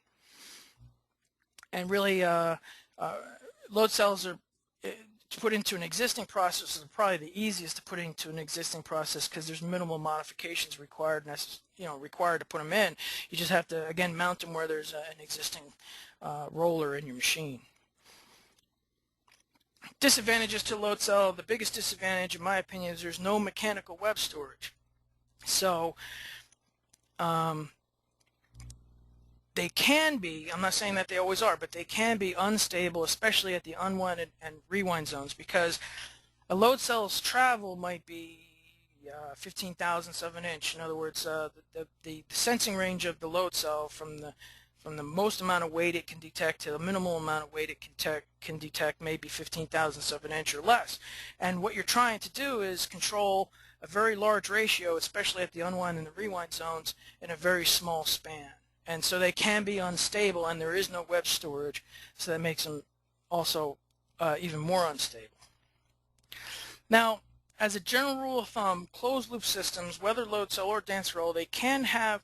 And really, load cells are to put into an existing process is probably the easiest to put into an existing process because there's minimal modifications required, required to put them in. You just have to, again, mount them where there's an existing roller in your machine. Disadvantages to load cell. The biggest disadvantage, in my opinion, is there's no mechanical web storage. So they can be, I'm not saying that they always are, but they can be unstable, especially at the unwind and rewind zones, because a load cell's travel might be 15 thousandths of an inch. In other words, the sensing range of the load cell from the most amount of weight it can detect to the minimal amount of weight it can detect maybe 15 thousandths of an inch or less. And what you're trying to do is control a very large ratio, especially at the unwind and the rewind zones, in a very small span. And so they can be unstable, and there is no web storage, so that makes them also even more unstable. Now, as a general rule of thumb, closed-loop systems, whether load cell or dancer roll, they can have,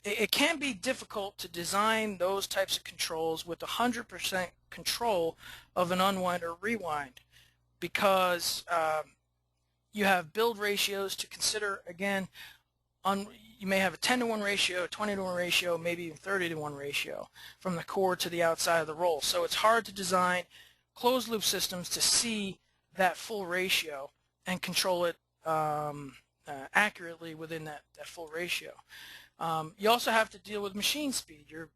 it can be difficult to design those types of controls with 100% control of an unwind or rewind, because you have build ratios to consider. Again, you may have a 10-to-1 ratio, a 20-to-1 ratio, maybe even 30-to-1 ratio from the core to the outside of the roll. So it's hard to design closed-loop systems to see that full ratio and control it accurately within that full ratio. You also have to deal with machine speed. Your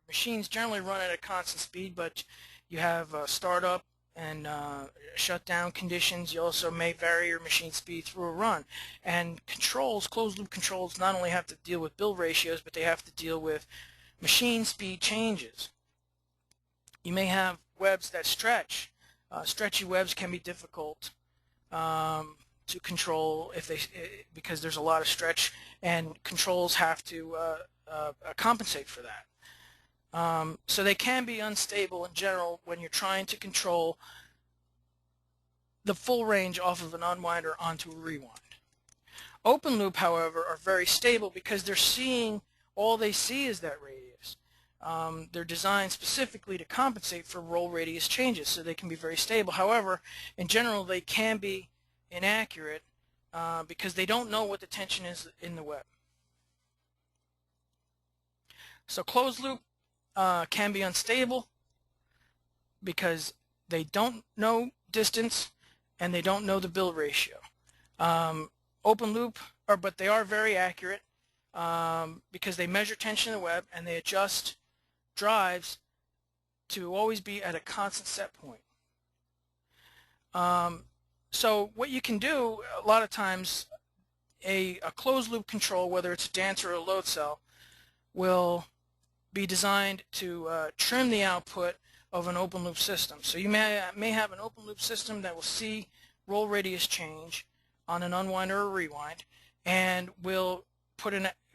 machines generally run at a constant speed, but you have startup and shutdown conditions. You also may vary your machine speed through a run. And controls, closed-loop controls, not only have to deal with build ratios, but they have to deal with machine speed changes. You may have webs that stretch. Stretchy webs can be difficult to control because there's a lot of stretch, and controls have to compensate for that. So they can be unstable in general when you're trying to control the full range off of an unwind or onto a rewind. Open loop, however, are very stable because all they see is that radius. They're designed specifically to compensate for roll radius changes, so they can be very stable. However, in general, they can be inaccurate because they don't know what the tension is in the web. So closed loop can be unstable because they don't know distance and they don't know the build ratio. Open loop, but they are very accurate because they measure tension in the web and they adjust drives to always be at a constant set point. So what you can do a lot of times, a closed loop control, whether it's a dancer or a load cell, will be designed to trim the output of an open loop system. So you may have an open loop system that will see roll radius change on an unwind or a rewind, and will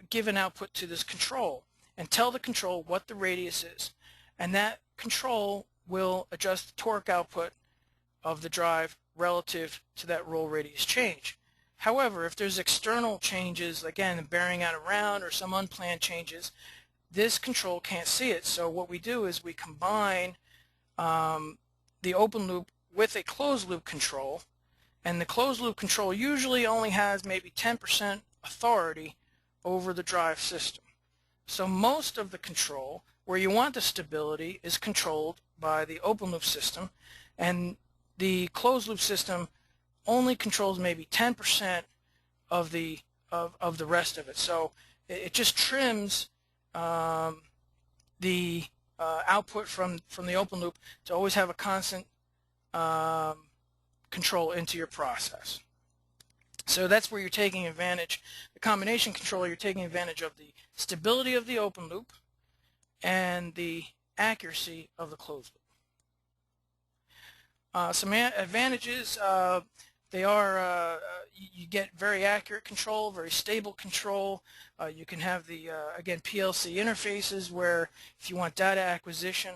give an output to this control and tell the control what the radius is, and that control will adjust the torque output of the drive relative to that roll radius change. However, if there's external changes, again, bearing out around or some unplanned changes, this control can't see it. So what we do is we combine the open loop with a closed loop control, And the closed loop control usually only has maybe 10% authority over the drive system. So most of the control, where you want the stability, is controlled by the open loop system, and the closed loop system only controls maybe 10% of the rest of it. So it just trims the output from the open loop to always have a constant control into your process. So that's where you're taking advantage. The combination controller, you're taking advantage of the stability of the open loop and the accuracy of the closed loop. Some advantages, they are you get very accurate control, very stable control. You can have the, again, PLC interfaces where if you want data acquisition.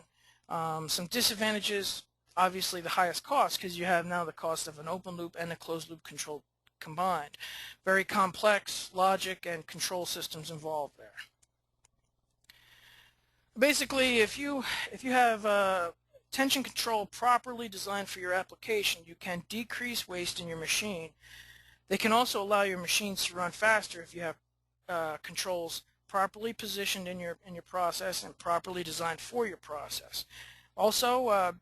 Some disadvantages, obviously the highest cost, because you have now the cost of an open loop and a closed loop control combined. Very complex logic and control systems involved there. Basically, if you have tension control properly designed for your application, you can decrease waste in your machine. They can also allow your machines to run faster if you have controls properly positioned in your process and properly designed for your process. Also,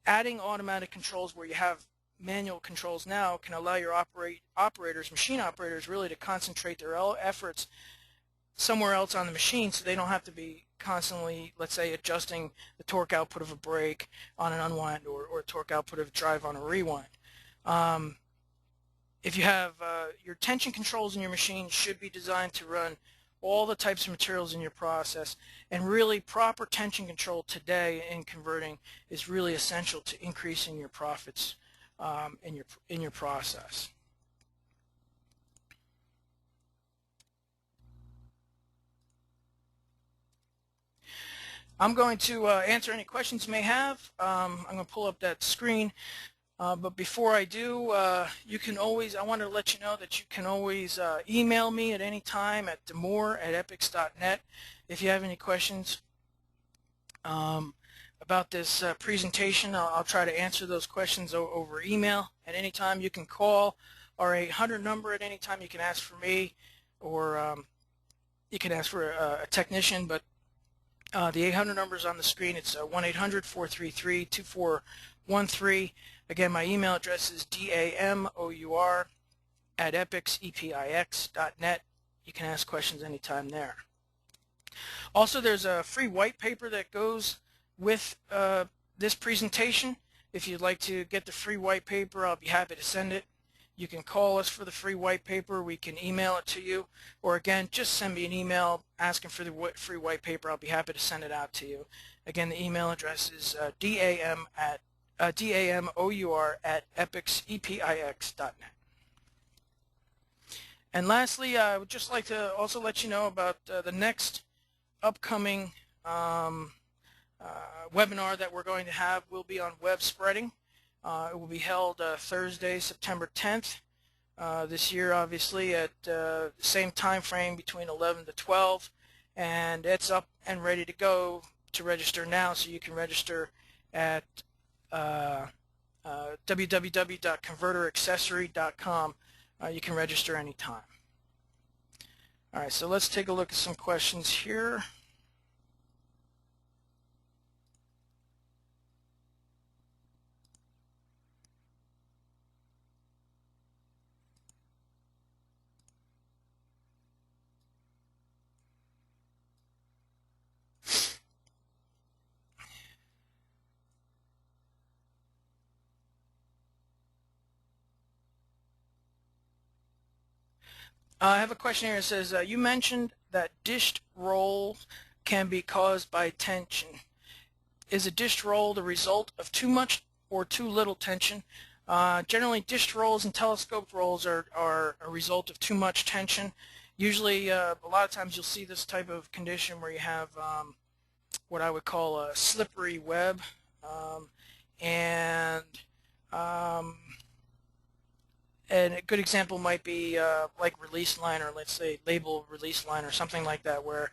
adding automatic controls where you have manual controls now can allow your machine operators really to concentrate their efforts somewhere else on the machine, so they don't have to be constantly, let's say, adjusting the torque output of a brake on an unwind or torque output of a drive on a rewind. If you have your tension controls in your machine should be designed to run all the types of materials in your process, and really proper tension control today in converting is really essential to increasing your profits in your process. I'm going to answer any questions you may have. I'm going to pull up that screen. But before I do, you can always, I want to let you know that you can always email me at any time at demore@epics.net if you have any questions about this presentation. I'll try to answer those questions over email at any time. You can call our 800 number at any time. You can ask for me, or you can ask for a technician, but the 800 number is on the screen. It's 1-800-433-2413. Again, my email address is damour@epics.net. You can ask questions anytime there. Also, there's a free white paper that goes with this presentation. If you'd like to get the free white paper, I'll be happy to send it. You can call us for the free white paper. We can email it to you. Or again, just send me an email asking for the free white paper. I'll be happy to send it out to you. Again, the email address is damour@epics.net. And lastly, I would just like to also let you know about the next upcoming webinar that we're going to have. Will be on web spreading. It will be held Thursday, September 10th this year, obviously at the same time frame between 11 to 12, and it's up and ready to go to register now, so you can register at www.converteraccessory.com. You can register anytime. All right, so let's take a look at some questions here. I have a question here that says, you mentioned that dished roll can be caused by tension. Is a dished roll the result of too much or too little tension? Generally, dished rolls and telescoped rolls are a result of too much tension. Usually, a lot of times you'll see this type of condition where you have what I would call a slippery web, and a good example might be like release line, or let's say label release line or something like that, where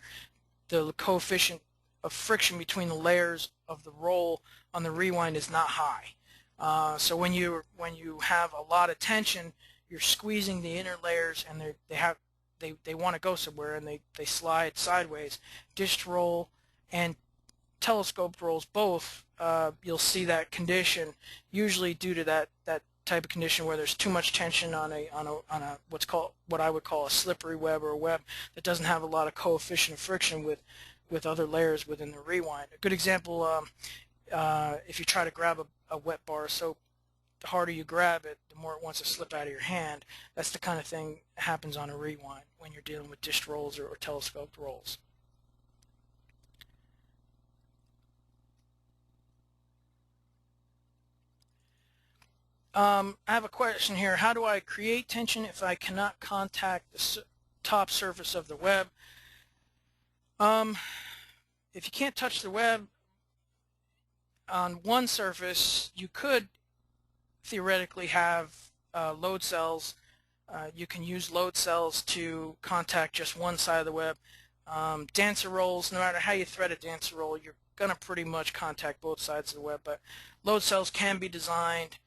the coefficient of friction between the layers of the roll on the rewind is not high. So when you have a lot of tension, you're squeezing the inner layers, and they want to go somewhere, and they slide sideways. Dished roll and telescoped rolls both, you'll see that condition, usually due to that type of condition where there's too much tension on a what I would call a slippery web, or a web that doesn't have a lot of coefficient of friction with other layers within the rewind. A good example, if you try to grab a wet bar of soap, the harder you grab it, the more it wants to slip out of your hand. That's the kind of thing that happens on a rewind when you're dealing with dished rolls or telescoped rolls. I have a question here. How do I create tension if I cannot contact the top surface of the web? If you can't touch the web on one surface, you could theoretically have load cells. You can use load cells to contact just one side of the web. Dancer rolls, no matter how you thread a dancer roll, you're going to pretty much contact both sides of the web, but load cells can be designed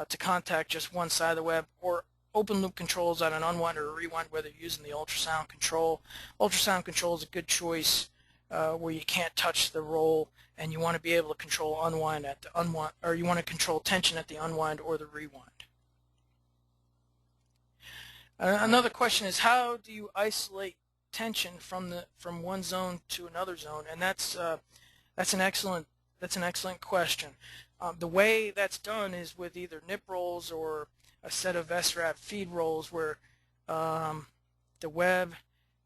to contact just one side of the web, or open loop controls on an unwind or a rewind, whether you're using the ultrasound control. Ultrasound control is a good choice where you can't touch the roll, and you want to be able to control unwind at the unwind, or you want to control tension at the unwind or the rewind. Another question is, how do you isolate tension from one zone to another zone? And that's an excellent question. The way that's done is with either nip rolls or a set of SRAP feed rolls, where the web,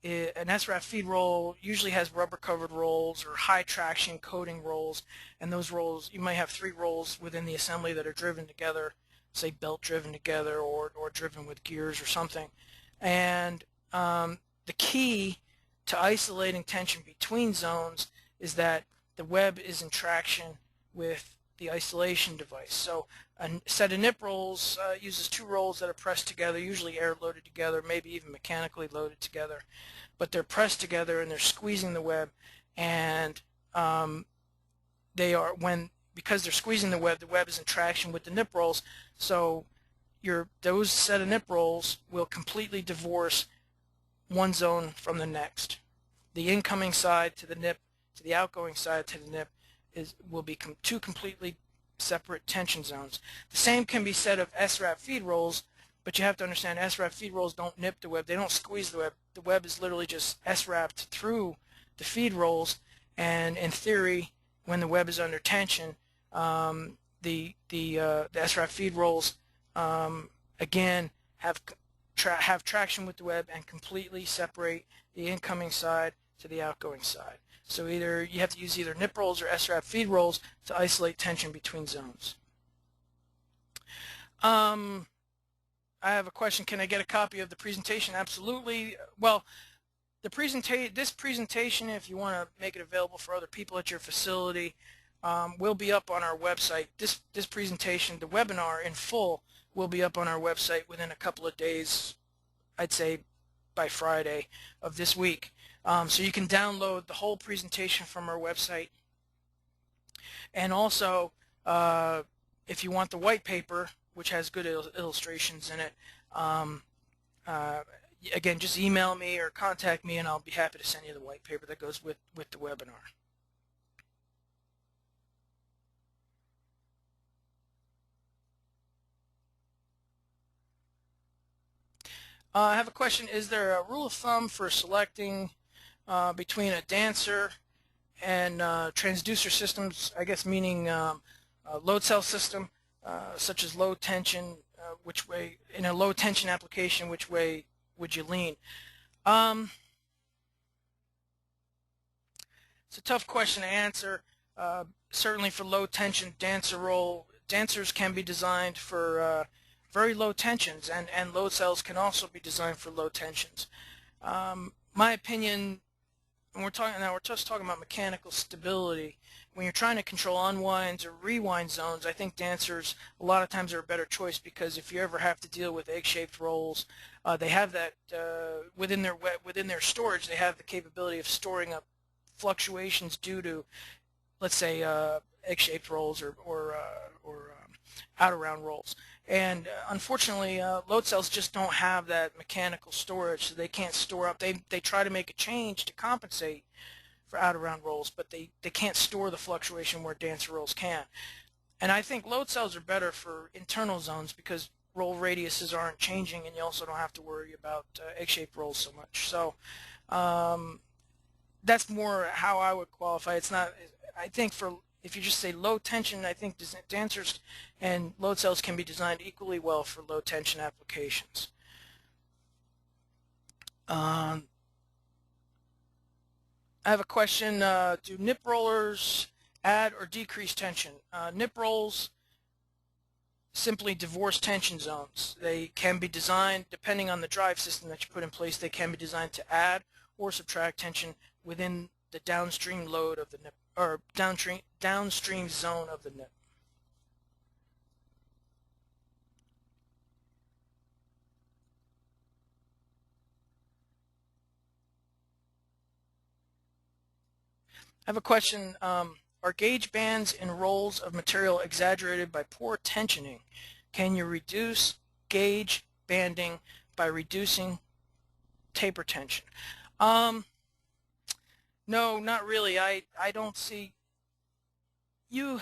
an SRAP feed roll usually has rubber covered rolls or high traction coating rolls, and those rolls, you might have 3 rolls within the assembly that are driven together, say belt driven together, or driven with gears or something. And the key to isolating tension between zones is that the web is in traction with the isolation device. So a set of nip rolls uses 2 rolls that are pressed together, usually air loaded together, maybe even mechanically loaded together, but they're pressed together and they're squeezing the web, and because they're squeezing the web is in traction with the nip rolls, so those set of nip rolls will completely divorce one zone from the next. The incoming side to the nip to the outgoing side to the nip will be 2 completely separate tension zones. The same can be said of SRAP feed rolls, but you have to understand SRAP feed rolls don't nip the web. They don't squeeze the web. The web is literally just SRAPed through the feed rolls, and in theory, when the web is under tension, the SRAP feed rolls again have traction with the web and completely separate the incoming side to the outgoing side. So you have to use either nip rolls or SRAP feed rolls to isolate tension between zones. I have a question. Can I get a copy of the presentation? Absolutely. Well, this presentation, if you want to make it available for other people at your facility, will be up on our website. This presentation, the webinar in full, will be up on our website within a couple of days, I'd say by Friday of this week. So you can download the whole presentation from our website. And also, if you want the white paper, which has good illustrations in it, again, just email me or contact me, and I'll be happy to send you the white paper that goes with the webinar. I have a question. Is there a rule of thumb for selecting between a dancer and transducer systems, I guess meaning load cell system, such as low tension, which way, in a low tension application, which way would you lean? It's a tough question to answer. Certainly for low tension dancer roll, dancers can be designed for very low tensions, and load cells can also be designed for low tensions. My opinion, and we're just talking about mechanical stability. When you're trying to control unwinds or rewind zones, I think dancers a lot of times are a better choice, because if you ever have to deal with egg-shaped rolls, they have that within their storage. They have the capability of storing up fluctuations due to, let's say, egg-shaped rolls or out-around rolls. And unfortunately, load cells just don't have that mechanical storage, so they can't store up. They try to make a change to compensate for out-around rolls, but they can't store the fluctuation where dancer rolls can. And I think load cells are better for internal zones because roll radiuses aren't changing, and you also don't have to worry about egg-shaped rolls so much. So that's more how I would qualify. It's not, I think for, if you just say low tension, I think dancers and load cells can be designed equally well for low tension applications. I have a question, do nip rollers add or decrease tension? Nip rolls simply divorce tension zones. They can be designed, depending on the drive system that you put in place, they can be designed to add or subtract tension within the downstream load of the nip, or downstream zone of the nip. I have a question. Are gauge bands in rolls of material exaggerated by poor tensioning? Can you reduce gauge banding by reducing taper tension? No, not really. I don't see you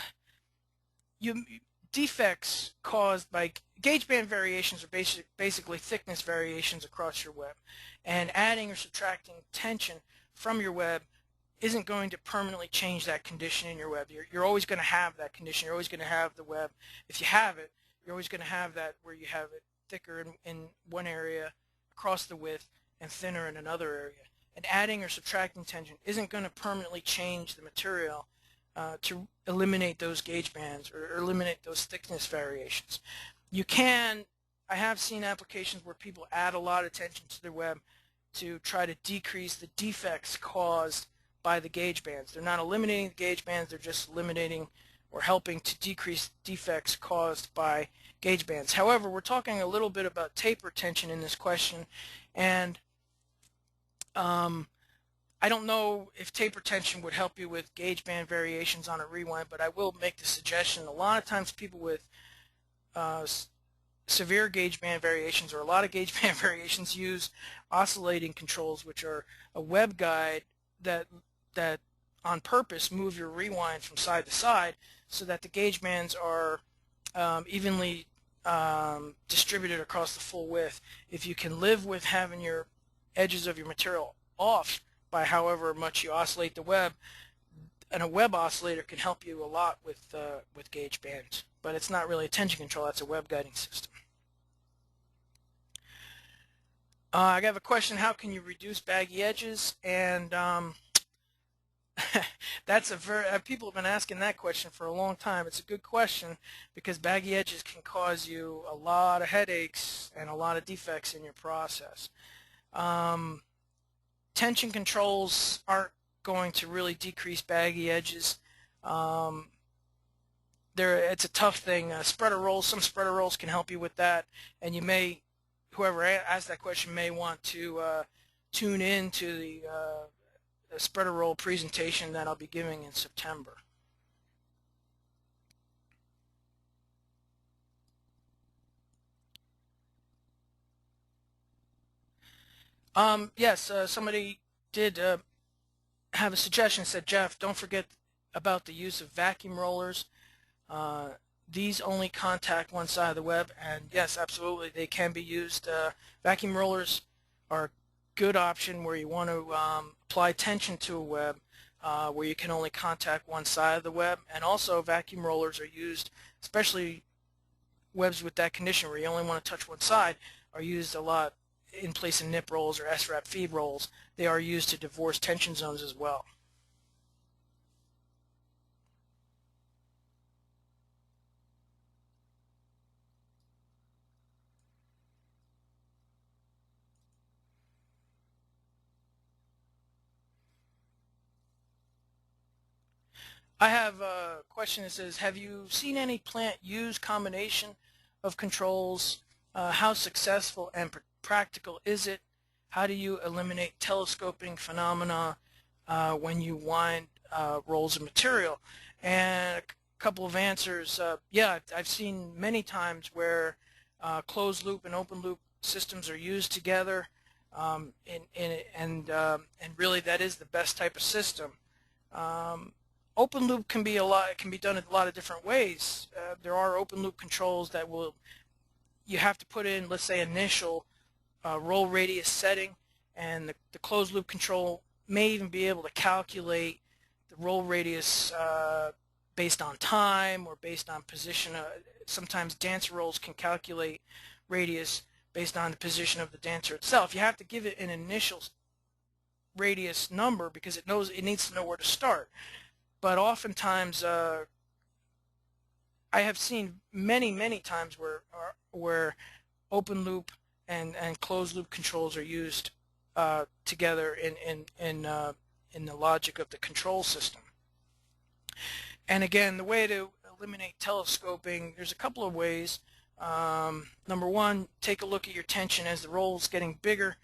defects caused by gauge band variations are basically thickness variations across your web, and adding or subtracting tension from your web isn't going to permanently change that condition in your web. You're always going to have that condition. You're always going to have the web. If you have it, you're always going to have that where you have it thicker in one area across the width and thinner in another area. And adding or subtracting tension isn't going to permanently change the material to eliminate those gauge bands or eliminate those thickness variations. You can, I have seen applications where people add a lot of tension to their web to try to decrease the defects caused by the gauge bands. They're not eliminating the gauge bands, they're just eliminating or helping to decrease defects caused by gauge bands. However, we're talking a little bit about taper tension in this question, and I don't know if taper tension would help you with gauge band variations on a rewind, but I will make the suggestion. A lot of times people with severe gauge band variations or a lot of gauge band variations use oscillating controls, which are a web guide that on purpose move your rewind from side to side so that the gauge bands are evenly distributed across the full width. If you can live with having your edges of your material off by however much you oscillate the web, and a web oscillator can help you a lot with gauge bands, but it's not really a tension control, that's a web guiding system. I have a question, how can you reduce baggy edges? And that's a very, people have been asking that question for a long time. It's a good question because baggy edges can cause you a lot of headaches and a lot of defects in your process. Tension controls aren't going to really decrease baggy edges. It's a tough thing. Spreader rolls, some spreader rolls can help you with that, and you may, whoever asked that question may want to tune in to the spreader roll presentation that I'll be giving in September. Yes, somebody did have a suggestion, said, Jeff, don't forget about the use of vacuum rollers. These only contact one side of the web, and yes, absolutely, they can be used. Vacuum rollers are a good option where you want to apply tension to a web where you can only contact one side of the web, and also vacuum rollers are used, especially webs with that condition where you only want to touch one side, are used a lot in place of nip rolls or SRAP feed rolls. They are used to divorce tension zones as well. I have a question that says, have you seen any plant use combination of controls? How successful and practical is it? How do you eliminate telescoping phenomena when you wind rolls of material? And a couple of answers. Yeah, I've seen many times where closed loop and open loop systems are used together, and really that is the best type of system. Open loop can be done in a lot of different ways. There are open loop controls that you have to put in, let's say, initial roll radius setting, and the closed loop control may even be able to calculate the roll radius based on time or based on position. Sometimes dancer rolls can calculate radius based on the position of the dancer itself. You have to give it an initial radius number because it needs to know where to start. But oftentimes, I have seen many times where open loop and closed loop controls are used together in the logic of the control system. And again, the way to eliminate telescoping, there's a couple of ways. Number one, take a look at your tension as the roll is getting bigger.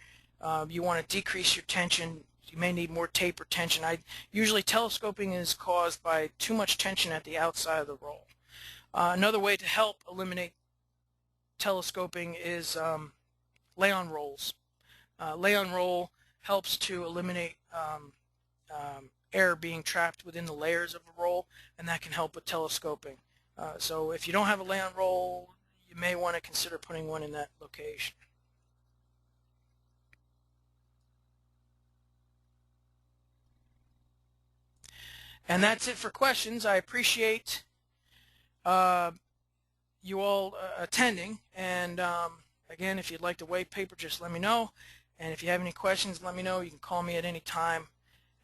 You want to decrease your tension. You may need more taper tension. Usually telescoping is caused by too much tension at the outside of the roll. Another way to help eliminate telescoping is lay on rolls. Lay on roll helps to eliminate air being trapped within the layers of a roll, and that can help with telescoping. So if you don't have a lay on roll, you may want to consider putting one in that location. And that's it for questions. I appreciate you all attending, and again, if you'd like the white paper, just let me know, and if you have any questions, let me know. You can call me at any time.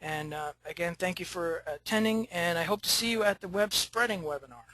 And again, thank you for attending, and I hope to see you at the web spreading webinar.